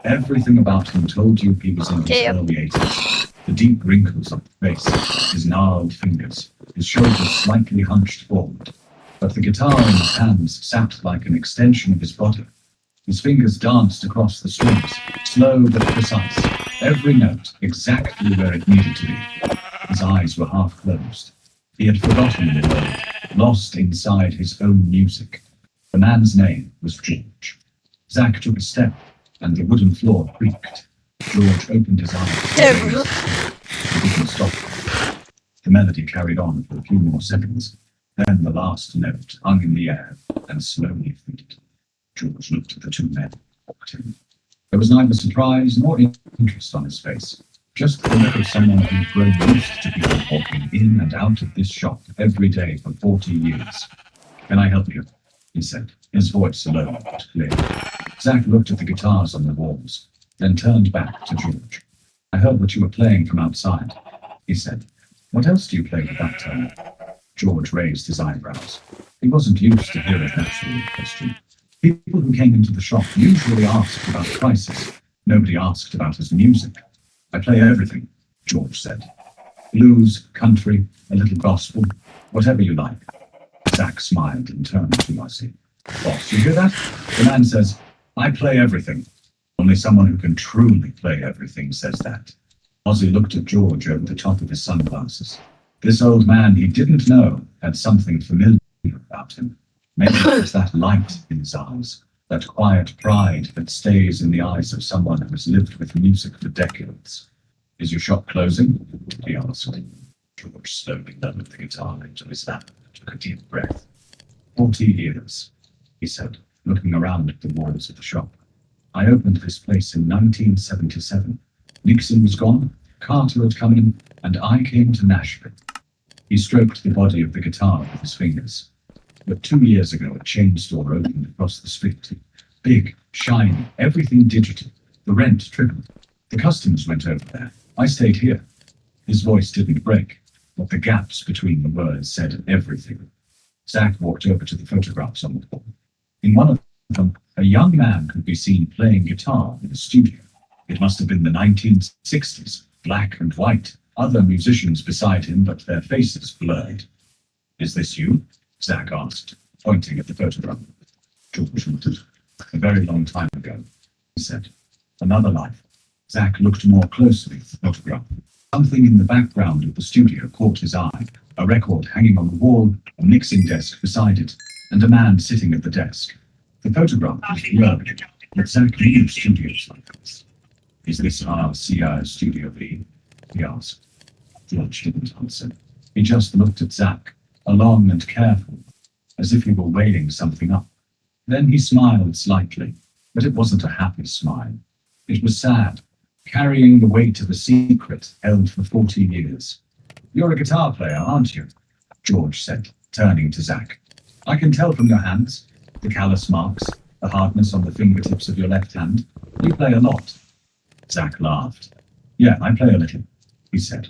S6: Everything about him told you he was in his early 80s. The deep wrinkles on his face, his gnarled fingers, his shoulders slightly hunched forward. But the guitar in his hands sat like an extension of his body. His fingers danced across the strings, slow but precise, every note exactly where it needed to be. His eyes were half closed. He had forgotten the world, lost inside his own music. The man's name was George. Zach took a step, and the wooden floor creaked. George opened his eyes. He didn't stop. The melody carried on for a few more seconds. Then the last note hung in the air and slowly faded. George looked at the two men at him. There was neither surprise nor interest on his face, just the look of someone who'd grown used to people walking in and out of this shop every day for 40 years. "Can I help you?" he said, his voice low but clear. Zach looked at the guitars on the walls, then turned back to George. "I heard what you were playing from outside," he said. "What else do you play with that tone?" George raised his eyebrows. He wasn't used to hearing that sort of question. People who came into the shop usually asked about prices. Nobody asked about his music. "I play everything," George said. "Blues, country, a little gospel, whatever you like." Zach smiled and turned to Ozzy. "Boss, you hear that? The man says, 'I play everything.' Only someone who can truly play everything says that." Ozzy looked at George over the top of his sunglasses. This old man he didn't know had something familiar about him. Maybe it was that light in his eyes, that quiet pride that stays in the eyes of someone who has lived with music for decades. "Is your shop closing?" he asked. George slowly lowered the guitar into his lap and took a deep breath. 40 years, he said, looking around at the walls of the shop. "I opened this place in 1977. Nixon was gone, Carter had come in, and I came to Nashville." He stroked the body of the guitar with his fingers. "But 2 years ago, a chain store opened across the street. Big, shiny, everything digital. The rent tripled. The customers went over there. I stayed here." His voice didn't break, but the gaps between the words said everything. Zach walked over to the photographs on the wall. In one of them, a young man could be seen playing guitar in a studio. It must have been the 1960s, black and white. Other musicians beside him, but their faces blurred. "Is this you?" Zach asked, pointing at the photograph. George muttered. "A very long time ago," he said. "Another life." Zach looked more closely at the photograph. Something in the background of the studio caught his eye. A record hanging on the wall, a mixing desk beside it, and a man sitting at the desk. The photograph was blurred, but Zach knew studios like this. "Is this our CI Studio B?" he asked. George didn't answer. He just looked at Zach, long and careful, as if he were weighing something up. Then he smiled slightly, but it wasn't a happy smile. It was sad, carrying the weight of a secret held for 40 years. "You're a guitar player, aren't you?" George said, turning to Zach. "I can tell from your hands, the callus marks, the hardness on the fingertips of your left hand. You play a lot." Zach laughed. "Yeah, I play a little," he said.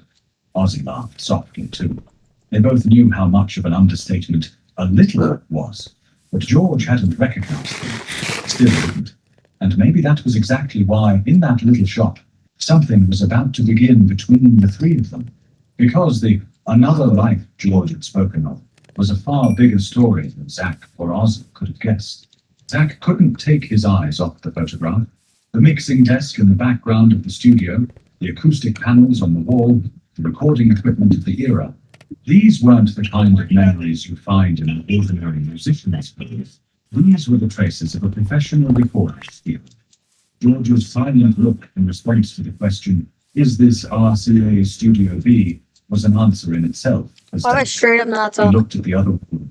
S6: Ozzy laughed softly too. They both knew how much of an understatement "a little" was, but George hadn't recognized them. Still didn't. And maybe that was exactly why, in that little shop, something was about to begin between the three of them. Because the another life George had spoken of was a far bigger story than Zach or Ozzy could have guessed. Zach couldn't take his eyes off the photograph. The mixing desk in the background of the studio, the acoustic panels on the wall, the recording equipment of the era. These weren't the kind of memories you find in an ordinary musician's booth. These were the traces of a professional recording skill. George's silent look in response to the question, "Is this RCA Studio B?" was an answer in itself.
S1: I straight up not
S6: He looked at the other wall.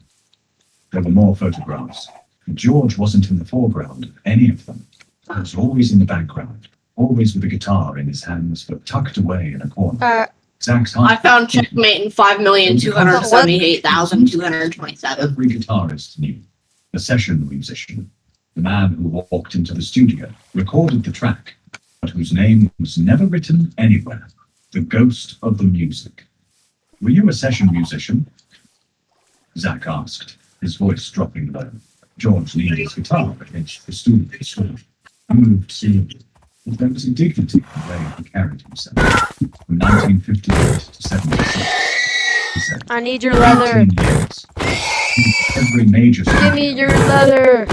S6: There were more photographs. George wasn't in the foreground of any of them. He was always in the background, always with a guitar in his hands, but tucked away in a corner. Zach's
S3: I
S6: heart.
S3: found checkmate in 5,278,227.
S6: Every guitarist knew. The session musician, the man who walked into the studio, recorded the track, but whose name was never written anywhere. The ghost of the music. Were you a session musician? Zach asked, his voice dropping low. George leaned his guitar against the stool. He moved slowly, but there was a dignity in the way he carried himself. From 1958 to 76, he said,
S1: I need your leather.
S6: 14 years. Every major
S1: Give me your leather.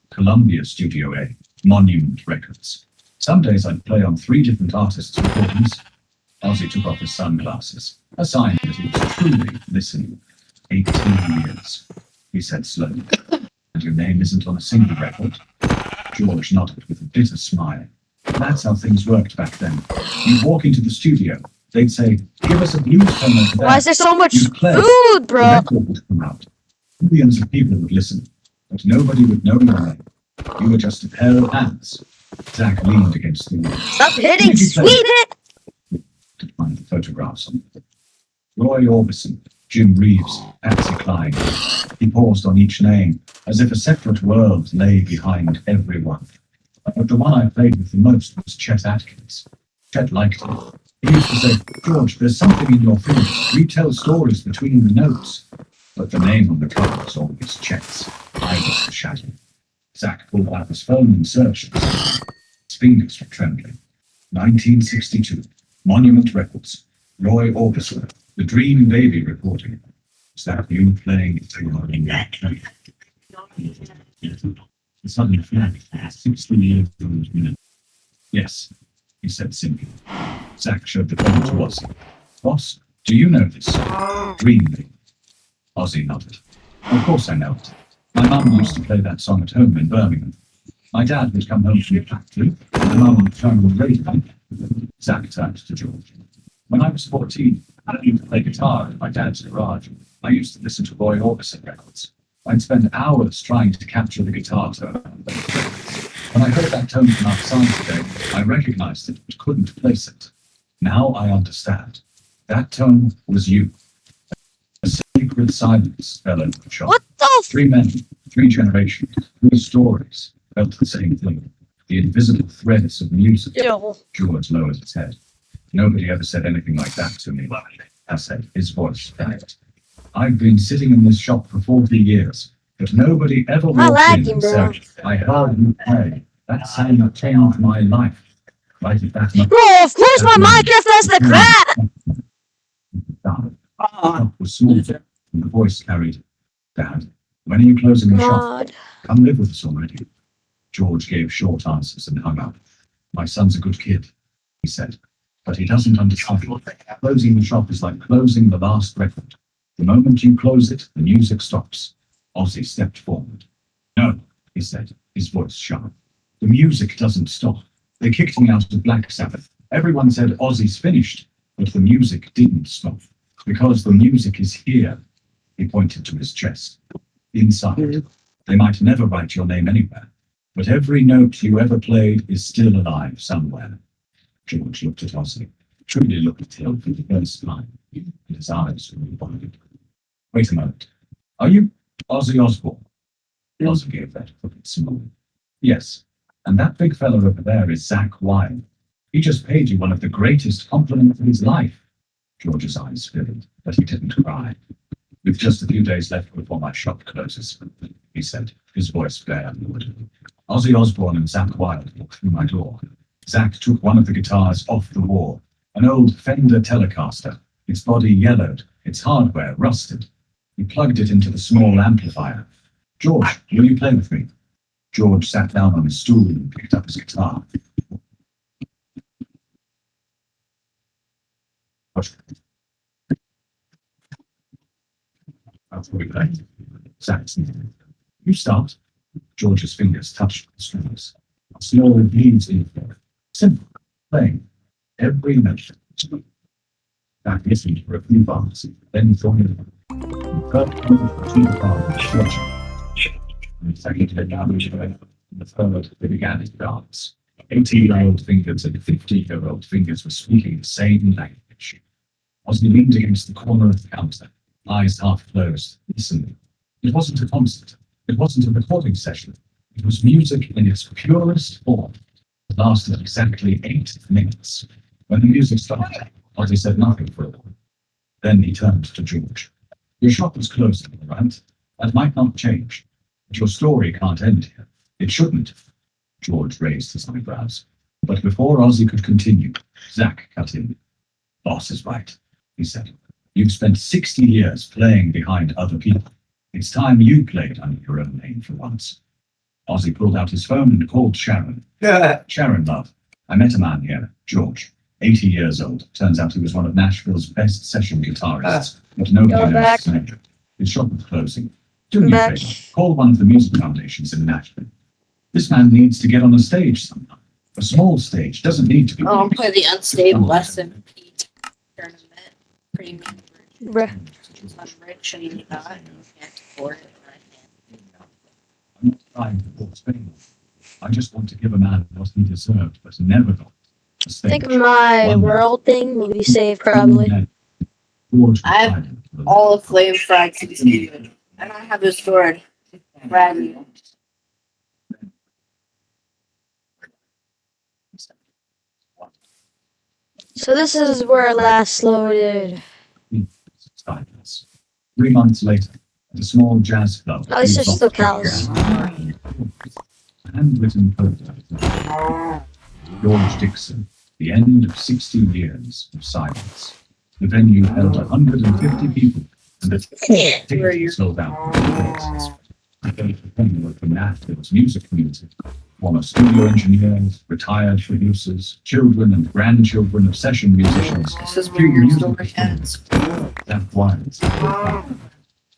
S6: Columbia Studio A, Monument Records. Some days I'd play on 3 different artists' recordings. Ozzy took off his sunglasses, a sign that he was truly listening. 18 years, he said slowly. And your name isn't on a single record? George nodded with a bitter smile. That's how things worked back then. You'd walk into the studio, they'd say, give us a blues tone over there.
S1: Why is there so much
S6: You'd play,
S1: food,
S6: the
S1: bro?
S6: record would come out. Millions of people would listen, but nobody would know your name. You were just a pair of hands. Zach leaned against the wall.
S1: Stop hitting
S6: Did you play?
S1: Sweden!
S6: To find the photographs on them. Roy Orbison, Jim Reeves, Patsy Cline. He paused on each name, as if a separate world lay behind everyone. But the one I played with the most was Chet Atkins. Chet liked him. He used to say, George, there's something in your film. We tell stories between the notes. But the name on the cover was always Chet's. I was the shadow. Zach pulled out his phone and searched. His fingers were trembling. 1962. Monument Records. Roy Orbison. The Dream Baby recording. Is that you playing it in that track? The sudden flag. 60 years old minute. Yes, he said simply. Zach showed the phone to Ozzy. Boss, do you know this song? Dream Baby. Ozzy nodded. Of course I know it. My mum used to play that song at home in Birmingham. My dad would come home from the factory, and my mum would turn on the radio. Zach turned to George. When I was 14, I used to play guitar in my dad's garage. I used to listen to Roy Orbison records. I'd spend hours trying to capture the guitar tone. When I heard that tone from outside today, I recognized it but couldn't place it. Now I understand. That tone was you. A sacred silence fell over the shop.
S1: What the
S6: 3 men, 3 generations, 3 stories felt the same thing. The invisible threads of music.
S1: Yo.
S6: George lowered his head. Nobody ever said anything like that to me. I said, his voice cracked. I've been sitting in this shop for 40 years, but nobody ever walked in
S1: lagging,
S6: and
S1: bro.
S6: said, I heard you play. That sound changed my life. Right at that moment,
S1: Bro, of course my Minecraft has the crap!
S6: the shop was small, and the voice carried, Dad, when are you closing the shop?
S1: God.
S6: Come live with us already. George gave short answers and hung up. My son's a good kid, he said, but he doesn't understand. Closing the shop is like closing the last record. The moment you close it, the music stops. Ozzy stepped forward. No, he said, his voice sharp. The music doesn't stop. They kicked me out of Black Sabbath. Everyone said Ozzy's finished, but the music didn't stop. Because the music is here. He pointed to his chest. Inside. They might never write your name anywhere, but every note you ever played is still alive somewhere. George looked at Ozzy, truly looked at him for the first time, and his eyes were wide. Wait a moment. Are you Ozzy Osbourne? Ozzy gave that crooked smile. Yes, and that big fella over there is Zach Wilde. He just paid you one of the greatest compliments of his life. George's eyes filled, but he didn't cry. With just a few days left before my shop closes, he said, his voice bare. Ozzy Osbourne and Zach Wilde walked through my door. Zach took one of the guitars off the wall, an old Fender Telecaster. Its body yellowed, its hardware rusted. He plugged it into the small amplifier. George, will you play with me? George sat down on his stool and picked up his guitar. That's what we play. Zach said, you start. George's fingers touched the strings. A small leads in there. Simple. Playing. Every note. Zach listened for a few bars, then thought it over. The third moved between the bar and George. And the second head down each way. And the third, they began to dance. 80-year-old fingers and 50-year-old fingers were speaking the same language. Ozzy leaned against the corner of the counter, eyes half closed, listening. It wasn't a concert. It wasn't a recording session. It was music in its purest form. It lasted exactly 8 minutes. When the music stopped, Ozzy said nothing for a while. Then he turned to George. Your shop is closing, right? That might not change. But your story can't end here. It shouldn't. George raised his eyebrows. But before Ozzy could continue, Zach cut in. Boss is right, he said. You've spent 60 years playing behind other people. It's time you played under your own name for once. Ozzy pulled out his phone and called Sharon. Sharon, love. I met a man here, George. 80 years old. Turns out he was one of Nashville's best session guitarists. But nobody
S1: Go
S6: knows
S1: back.
S6: his name. His shop was closing. Do me a
S1: Back.
S6: favor. Call one of the music foundations in Nashville. This man needs to get on a stage somehow. A small stage. Doesn't need to be
S3: I'll
S6: big.
S3: play the unstable SMP tournament premium version.
S1: Bruh.
S3: I'm rich and you not, and you can't afford it. And I
S6: I'm not trying to force fame. I just want to give a man what he deserved, but never got. A
S1: I
S6: stage.
S1: think my
S6: One
S1: world thing will be saved probably.
S6: man. George
S3: I have
S6: replied with a
S3: all of Flame Fried season. And I have it stored. Ready.
S1: So this is where I last loaded.
S6: silence. 3 months later, at a small jazz club.
S1: At least there's
S6: in
S1: still
S6: South
S1: cows.
S6: Carolina, a handwritten poster. George Dixon, the end of 60 years of silence. The venue held 150 people, and the tickets sold out. From Nashville's music community, former studio engineers, retired producers, children and grandchildren of session musicians.
S3: This is where your story ends.
S6: That was.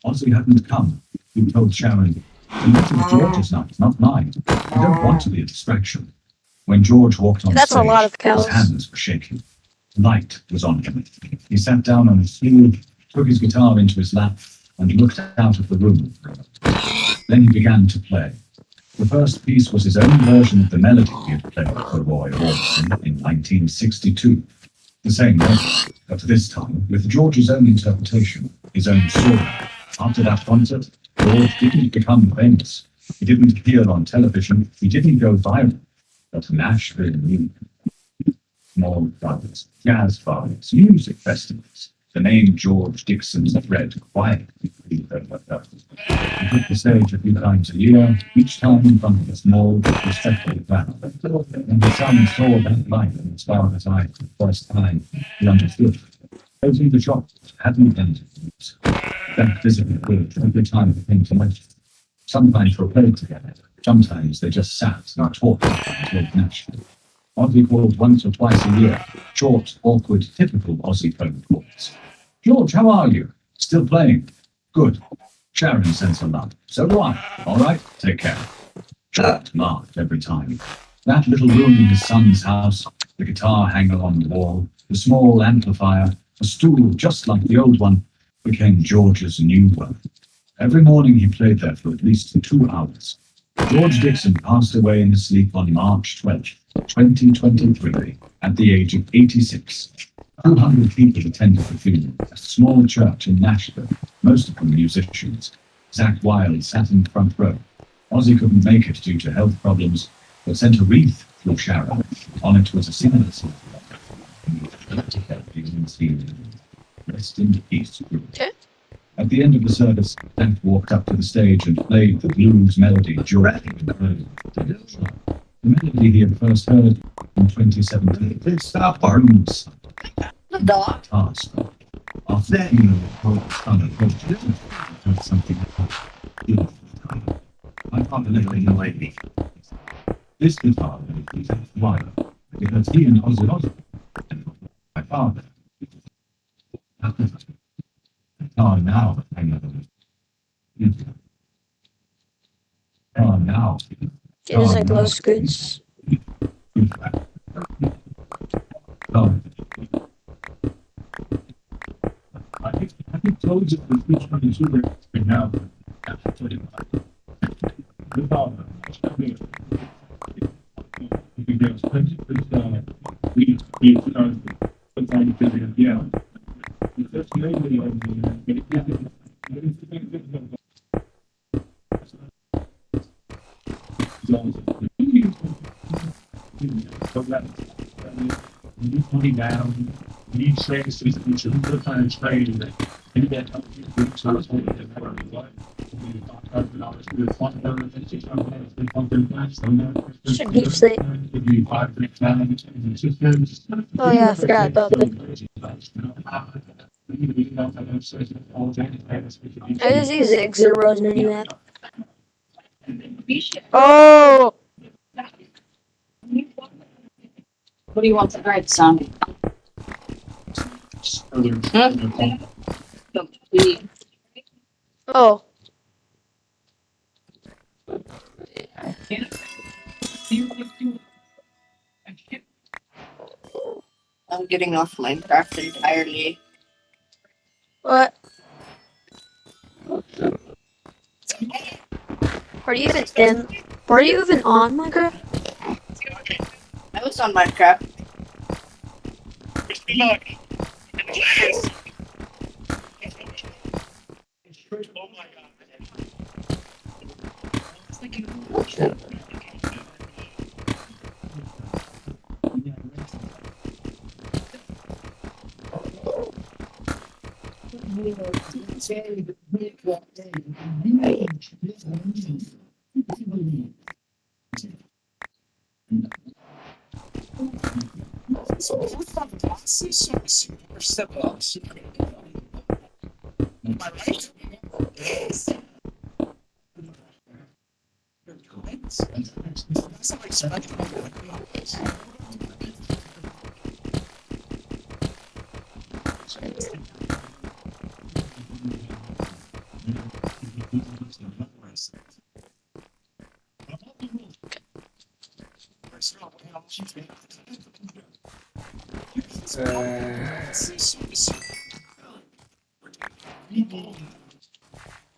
S6: Ozzy hadn't come. He told Sharon, "This is George's night, not mine. I don't want to be a distraction." When George walked on
S1: That's a
S6: stage,
S1: lot of cows.
S6: his hands were shaking. Light was on him. He sat down on his stool, took his guitar into his lap, and looked out of the room. Then he began to play. The first piece was his own version of the melody he had played for Roy Orbison in 1962. The same melody, but this time with George's own interpretation, his own story. After that concert, George didn't become famous. He didn't appear on television. He didn't go viral. But Nashville knew. Small clubs, jazz bars, music festivals. The name George Dixon spread quietly. He took the stage a few times a year, each time in front of a small, respectful crowd. And his son saw that light in his father's eyes for the first time. He understood. Closing the shop hadn't ended. That visited George every time they came to mention. Sometimes they played together. Sometimes they just sat and talked about Nashville. Ozzy called once or twice a year. Short, awkward, typical Ozzy phone calls. "George, how are you? Still playing? Good." Sharon sends her love. "So do I. All right, take care." George laughed every time. That little room in his son's house, the guitar hanger on the wall, the small amplifier, a stool just like the old one, became George's new world. Every morning he played there for at least 2 hours. George Dixon passed away in his sleep on March 12th, 2023, at the age of 86. 200 people attended the funeral at a small church in Nashville, most of them musicians. Zach Wilde sat in the front row. Ozzy couldn't make it due to health problems, but sent a wreath through Sharon. On it was a single song. Rest in peace, George.
S1: Okay.
S6: At the end of the service, Zach walked up to the stage and played the blues melody George had heard. The melody he had first heard in 2017.
S4: Please stop,
S6: Blues
S3: The dog.
S6: task. After the funeral, heard something beautiful. My father literally annoyed me. This guitar is why? Because he and Ozzy Osbourne, my father, oh, now I know. Oh, now.
S1: It is like low scoots.
S6: Oh. I think told you the speech from the sugar right now.
S1: Should deep sleep. Oh yeah, I forgot about that. There's these exit roads in the new map. Oh!
S2: What do you want to write, son?
S1: Oh.
S3: I'm getting off Minecraft entirely.
S1: What? Are you even in? Are you even on Minecraft?
S3: I was on Minecraft.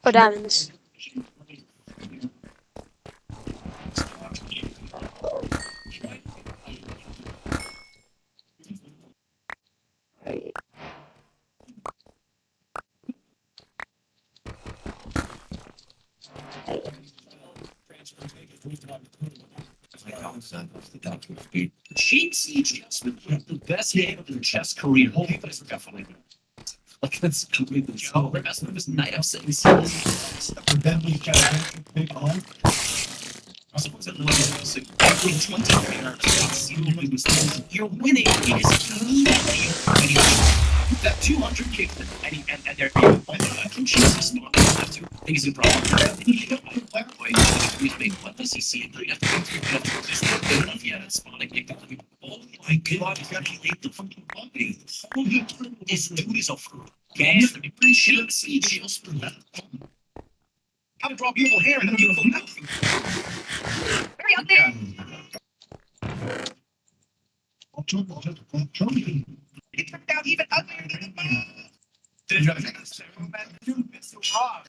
S1: Oh, diamonds.
S6: Sheet siege the best game of the chess career. Holy, but it's definitely. Like that's completely the best of his night of six. For them, we got a big home. I suppose that every 20 minutes, you're winning. You just immediately that 200 kick and there you go. Jesus, no, have to. I think it's a problem. You don't know why he's big. What does he see? You have to go through this good enough yet. It's spawning. Oh my god, he's got to hate the fucking body. This dude is a gas. I'm pretty sure it's just for that. How to draw beautiful hair and a beautiful mouth. Very ugly. It turned out even uglier than the mouth. Did you think it's so bad? It's so hard.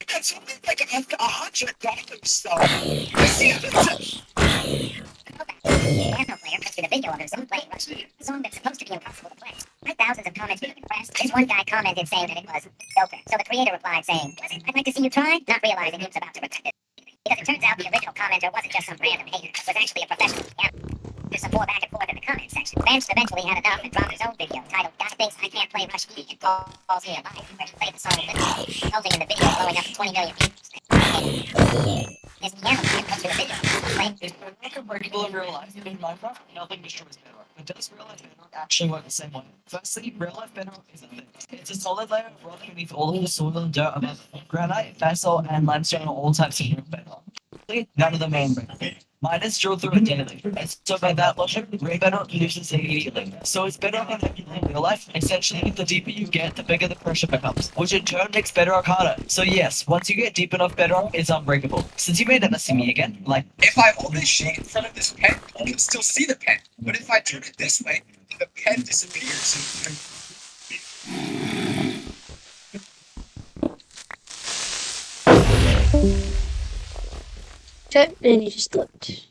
S6: That's only like $100 though.
S7: Piano player cuts through the video of their song playing Russian, a song that's supposed to be impossible to play. Like that. thousands of comments being pressed. This one guy commented saying that it was Joker. So the creator replied saying, "Was it? I'd like to see you try," not realizing he was about to repent it. Because it turns out the original commenter wasn't just some random hater, it was actually a professional pianist. There's some more back and forth in the comment section. Vance eventually had enough and dropped his own video titled "Guy Thinks I Can't Play Rush E and Calls Me a Liar," where he played the song literally, resulting in the video blowing up to 20 million views. His piano man comes to the video playing.
S8: Is Bedrock unbreakable in real life? In Minecraft, nothing destroys Bedrock. But does real life Bedrock actually work the same way? Firstly, real life Bedrock is a thing. It's a solid layer of rock beneath all of the soil and dirt above it. Granite, basalt, and limestone are all types of real bedrock. None of them are unbreakable. Mine is drilled through it daily, and so by that logic, real bedrock loses immediately. So it's bedrock unbreakable in real life. Essentially, the deeper you get, the bigger the pressure becomes, which in turn makes bedrock harder. So yes, once you get deep enough, bedrock is unbreakable. Since you may never see me again, like,
S9: If I hold this sheet in front of this pen, you can still see the pen. But if I turn it this way, the pen disappears.
S1: Okay, and you just looked.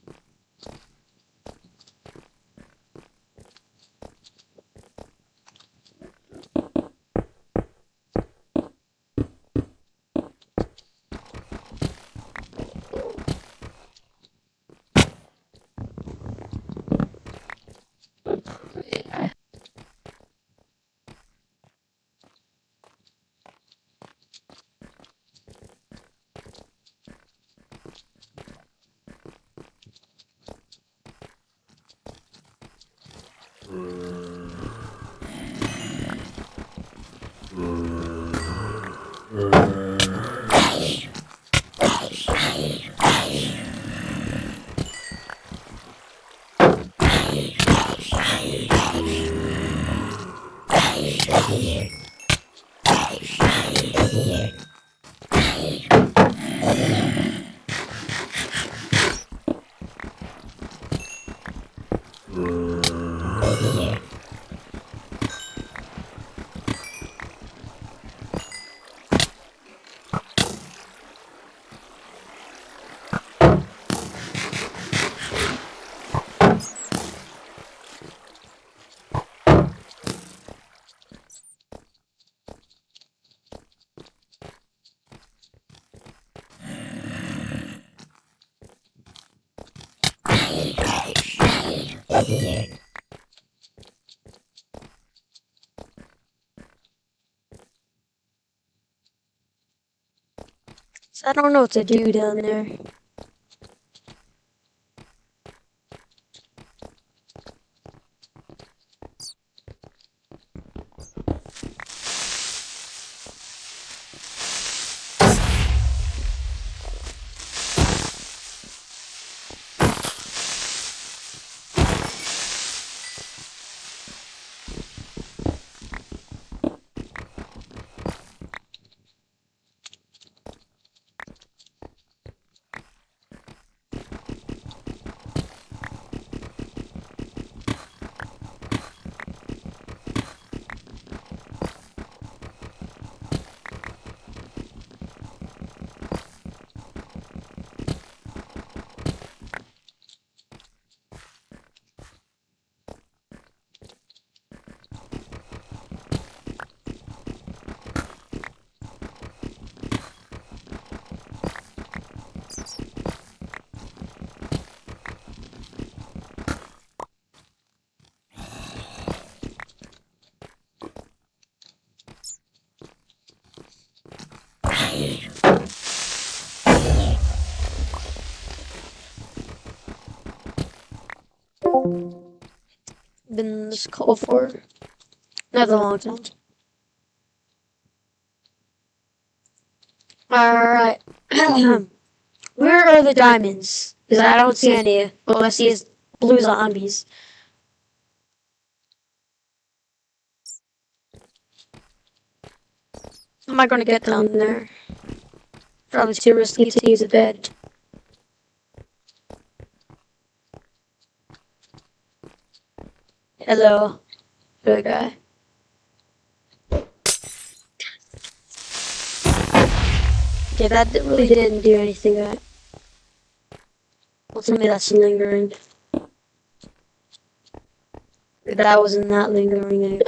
S1: So I don't know what to do down there. Been this call for not a long time. Alright. Where are the diamonds? Because I don't see any. All I see is blue zombies. How am I gonna get down there? Probably too risky to use a bed. Hello. Good guy. Okay, that really didn't do anything. Well, tell me that's lingering. That wasn't that lingering.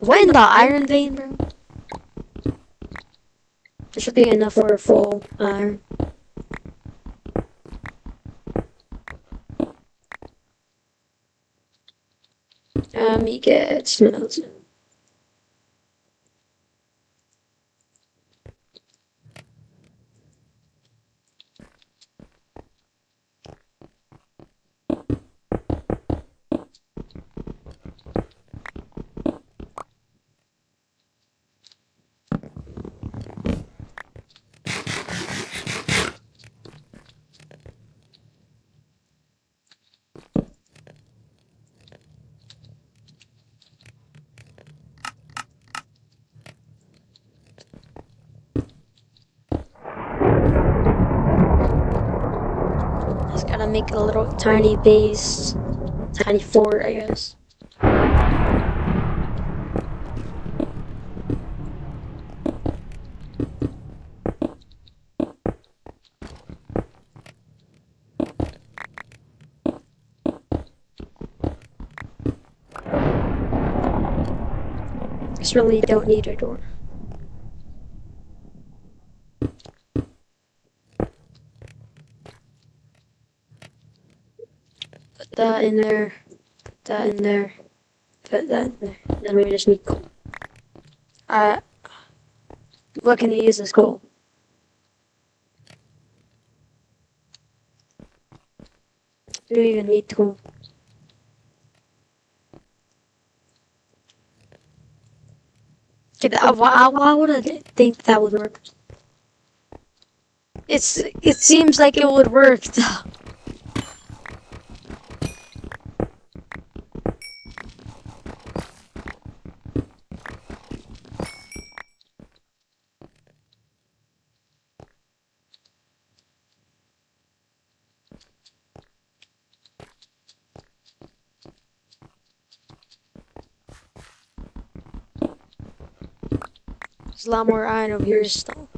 S1: What in the iron vein, bro? There should be enough for a full iron. Let me get smelted. Just gotta make a little tiny base, tiny fort, I guess. Just really don't need a door. Put that in there. Put that in there. Put that in there. Then we just need coal. What can you use as coal? Do you even need coal? Why would I think that would work? It seems like it would work though. There's a lot more iron over here still.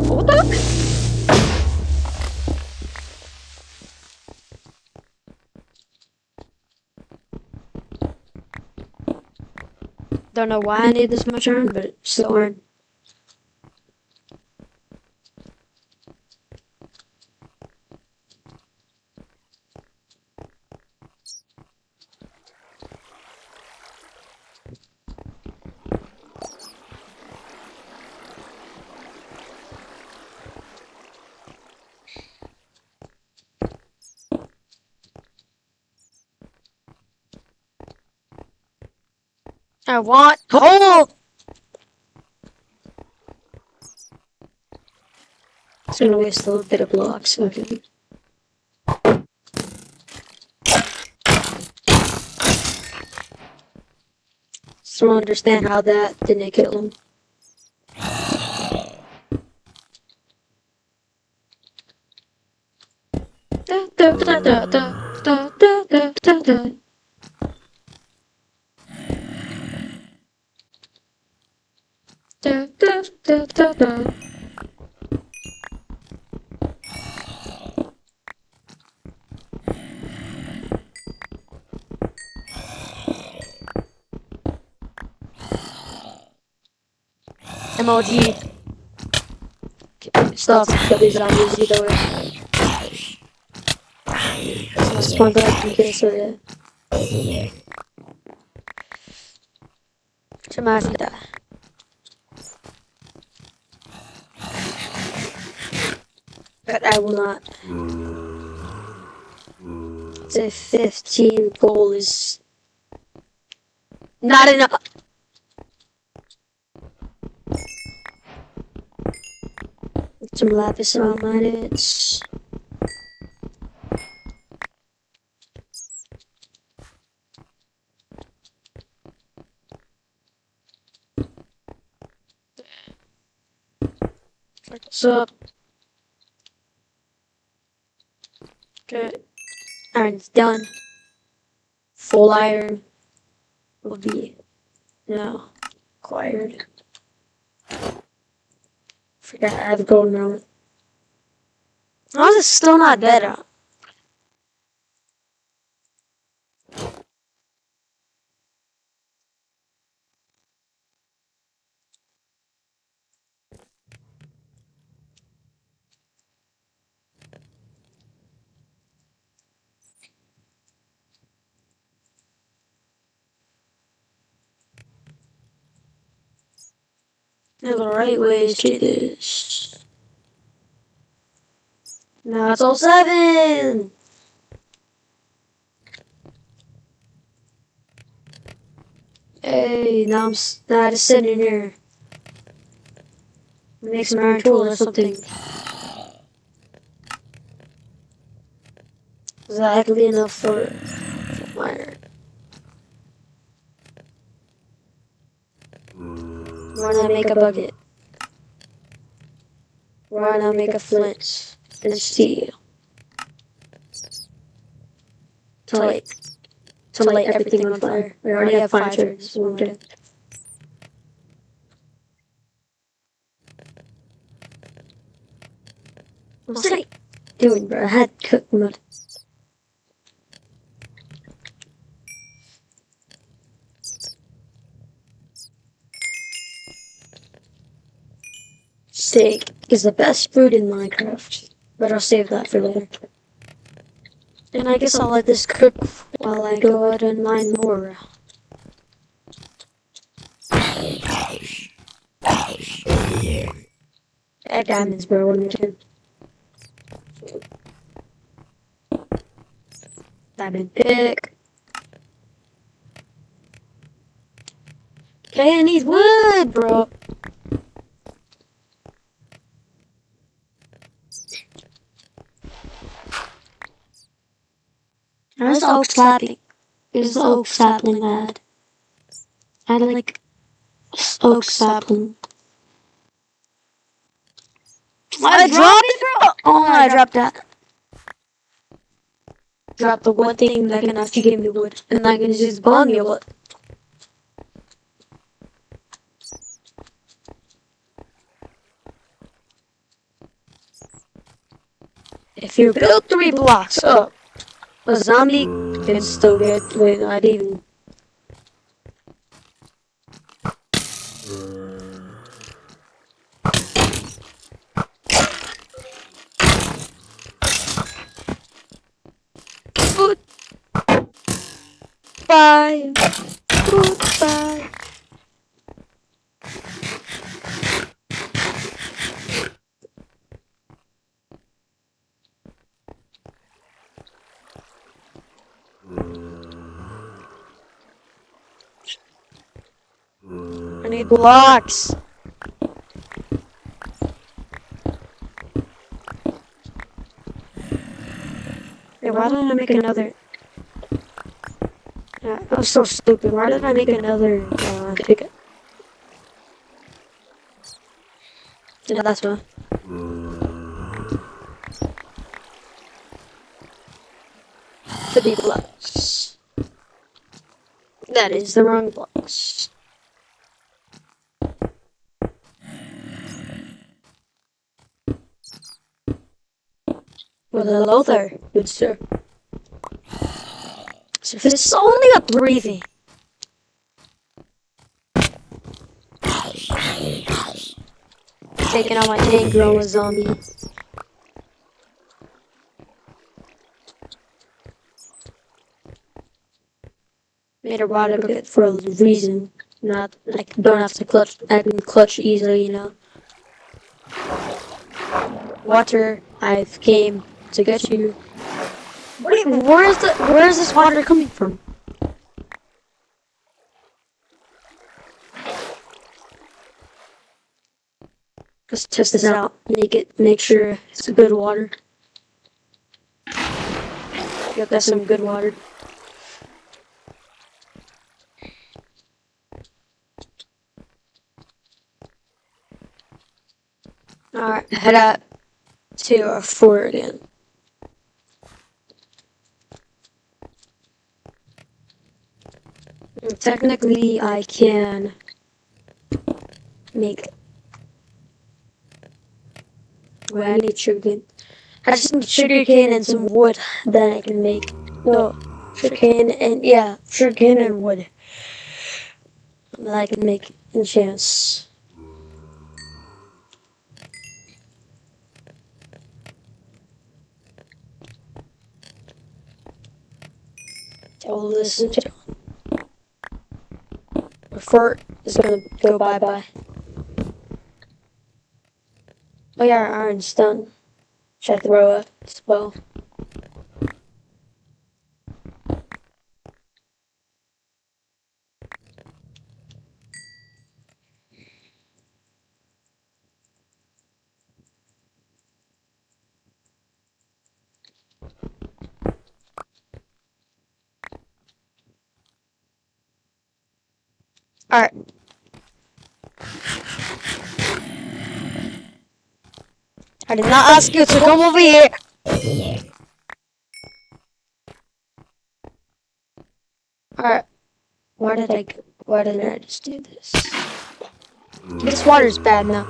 S1: What the? Don't know why I need this much iron, but it's still iron. I want coal! It's gonna waste a little bit of blocks, okay. Just don't understand how that didn't kill him. Da, da, da, da, da, da, da, da, da, da. Da, da, da, da, da. MLG. Stop, kill these zombies either way. Let's spawn back in case of it. Somebody die. But I will not. The 15 goal is not enough. Some lapis around my heads. What's up? Okay. Iron's done. Full iron will be now acquired. Forgot I have gold now. How is it still not better? There's the right ways to do this. Now it's all 7! Hey, now now I just sitting here. Make some iron tools or something. Exactly enough for iron. Why not make a bucket? Why not make a flint and steel? To light everything on fire. We already have fire turrets, so we're good. What's I doing, bro? I had cooked mud. Steak is the best food in Minecraft, but I'll save that for later. And I guess I'll let this cook while I go out and mine more. Add diamonds, bro. What am I doing? Diamond pick. Okay, I need wood, bro. Where's the oak sapling? Is the oak sapling add? Add like oak sapling. I dropped it, bro! Oh, I dropped that. Drop the one thing that can actually give me wood, and I can just bomb you, but. If you build 3 blocks up, a zombie can still get. Wait, I didn't even. Goodbye. Goodbye. I need blocks. Hey, why don't I make another? That was so stupid. Why did I make another ticket? Yeah, that's one. 50 blocks. That is the wrong blocks. Well, hello there, good sir. So if it's only a breathing. Taking out my tank drone with zombie. Made a water bucket for a reason. Not like don't have to clutch. I can clutch easily, you know. Water, I've came to get you. Wait, where is this water coming from? Let's test this out. Make sure it's good water. Yep, that's some good water. Alright, head out to our fort again. Technically, I can make. Well, I need sugarcane. I just need sugarcane and some wood. Then I can make. No, sugarcane and yeah, sugarcane and wood. Then I can make enchants. Tell listen to. The fort is gonna go bye bye. Oh yeah, iron's done. Should I throw it as well? Alright. I did not ask you to come over here. Alright. Why did I just do this? This water's bad now.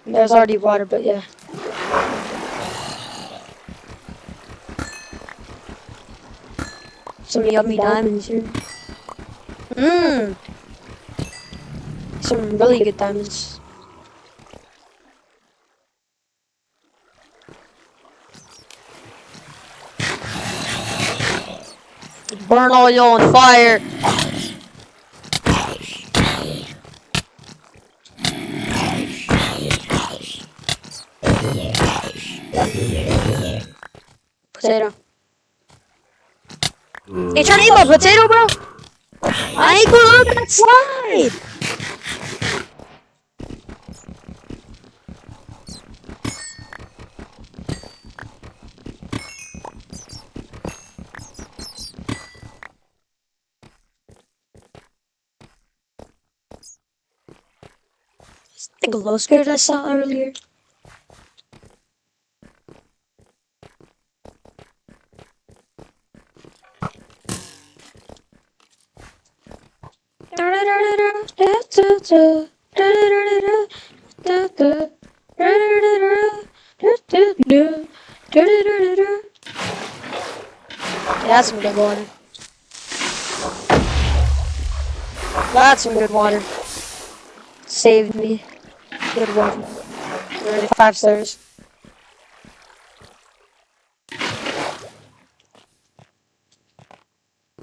S1: There's already water, but yeah. Some yummy diamonds here. Mmm. Some really good diamonds. Burn all y'all on fire. Potato. Hey, trying to eat my potato, bro? I ain't going up that slide. The glow skirt I saw earlier. That's some good water. That's some good water. Saved me. Good water. Already 5 stars.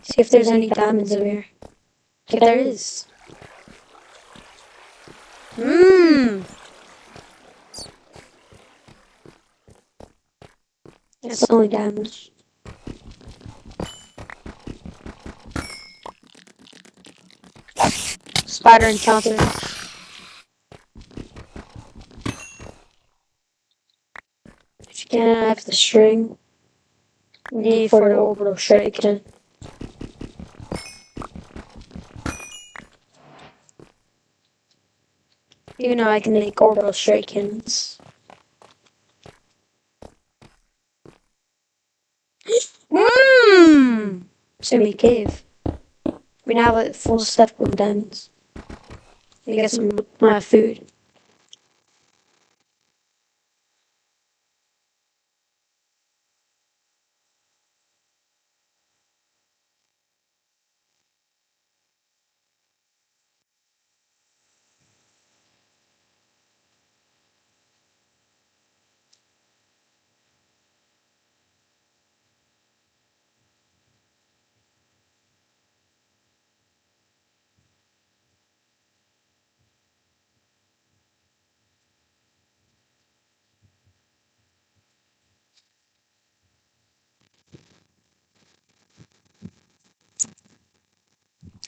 S1: See if there's any diamonds over here. If there is. Mmm. That's only diamonds. Spider encounter. If you can't have the string, need for the orbital shuriken. You know I can make orbital shurikens. Mmm. Semi cave. We now have a full set of diamonds. We get some food.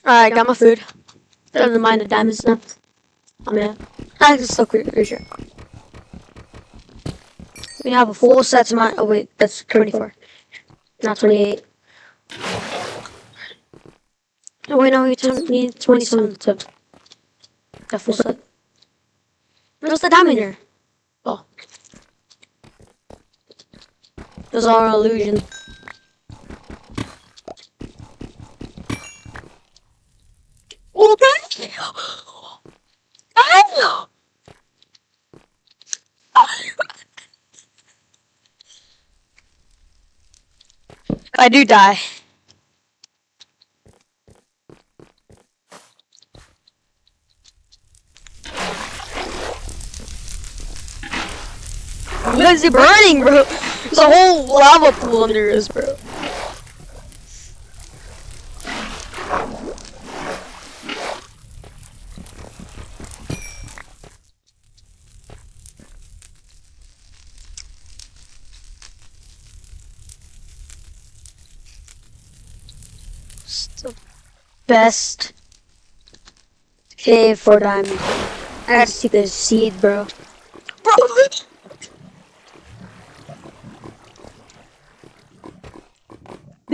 S1: Alright, got my food. Doesn't mind the diamonds now. Oh man. I can still create sure. We have a full set to my. Oh wait, that's 24. Not 28. Oh wait, no, we need 27 to that full set. Where's the diamond here? Oh. It was all an illusion. Okay. I do die. What is it burning, bro? There's a whole lava pool under us, bro. Best cave for diamond. I gotta see the seed, bro.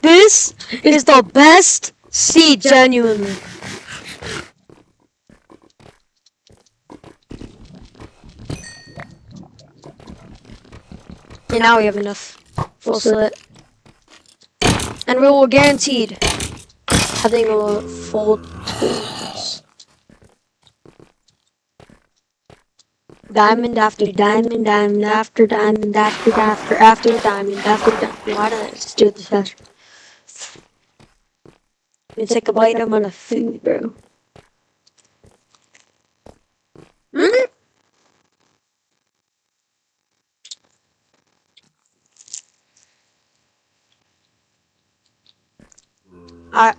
S1: This is the best seed, genuinely. And now we have enough. We'll sell it. And we will guaranteed having a full tools. Diamond after diamond, diamond after diamond, after diamond, after diamond. Why did I just do this faster? Let me take a bite of my food, bro. I.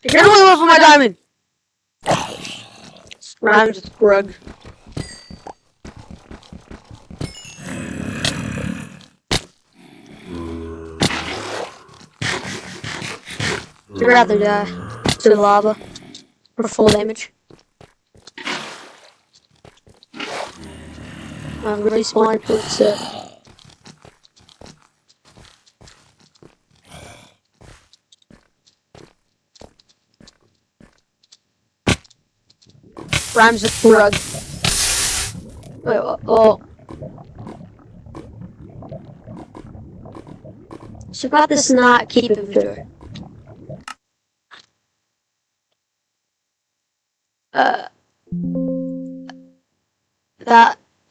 S1: Get away from my diamond! Rhymes with grug. I'd rather die to the lava for full damage. I'm really spawned for it. Rhymes with grug. Oh. So about this not keep inventory. That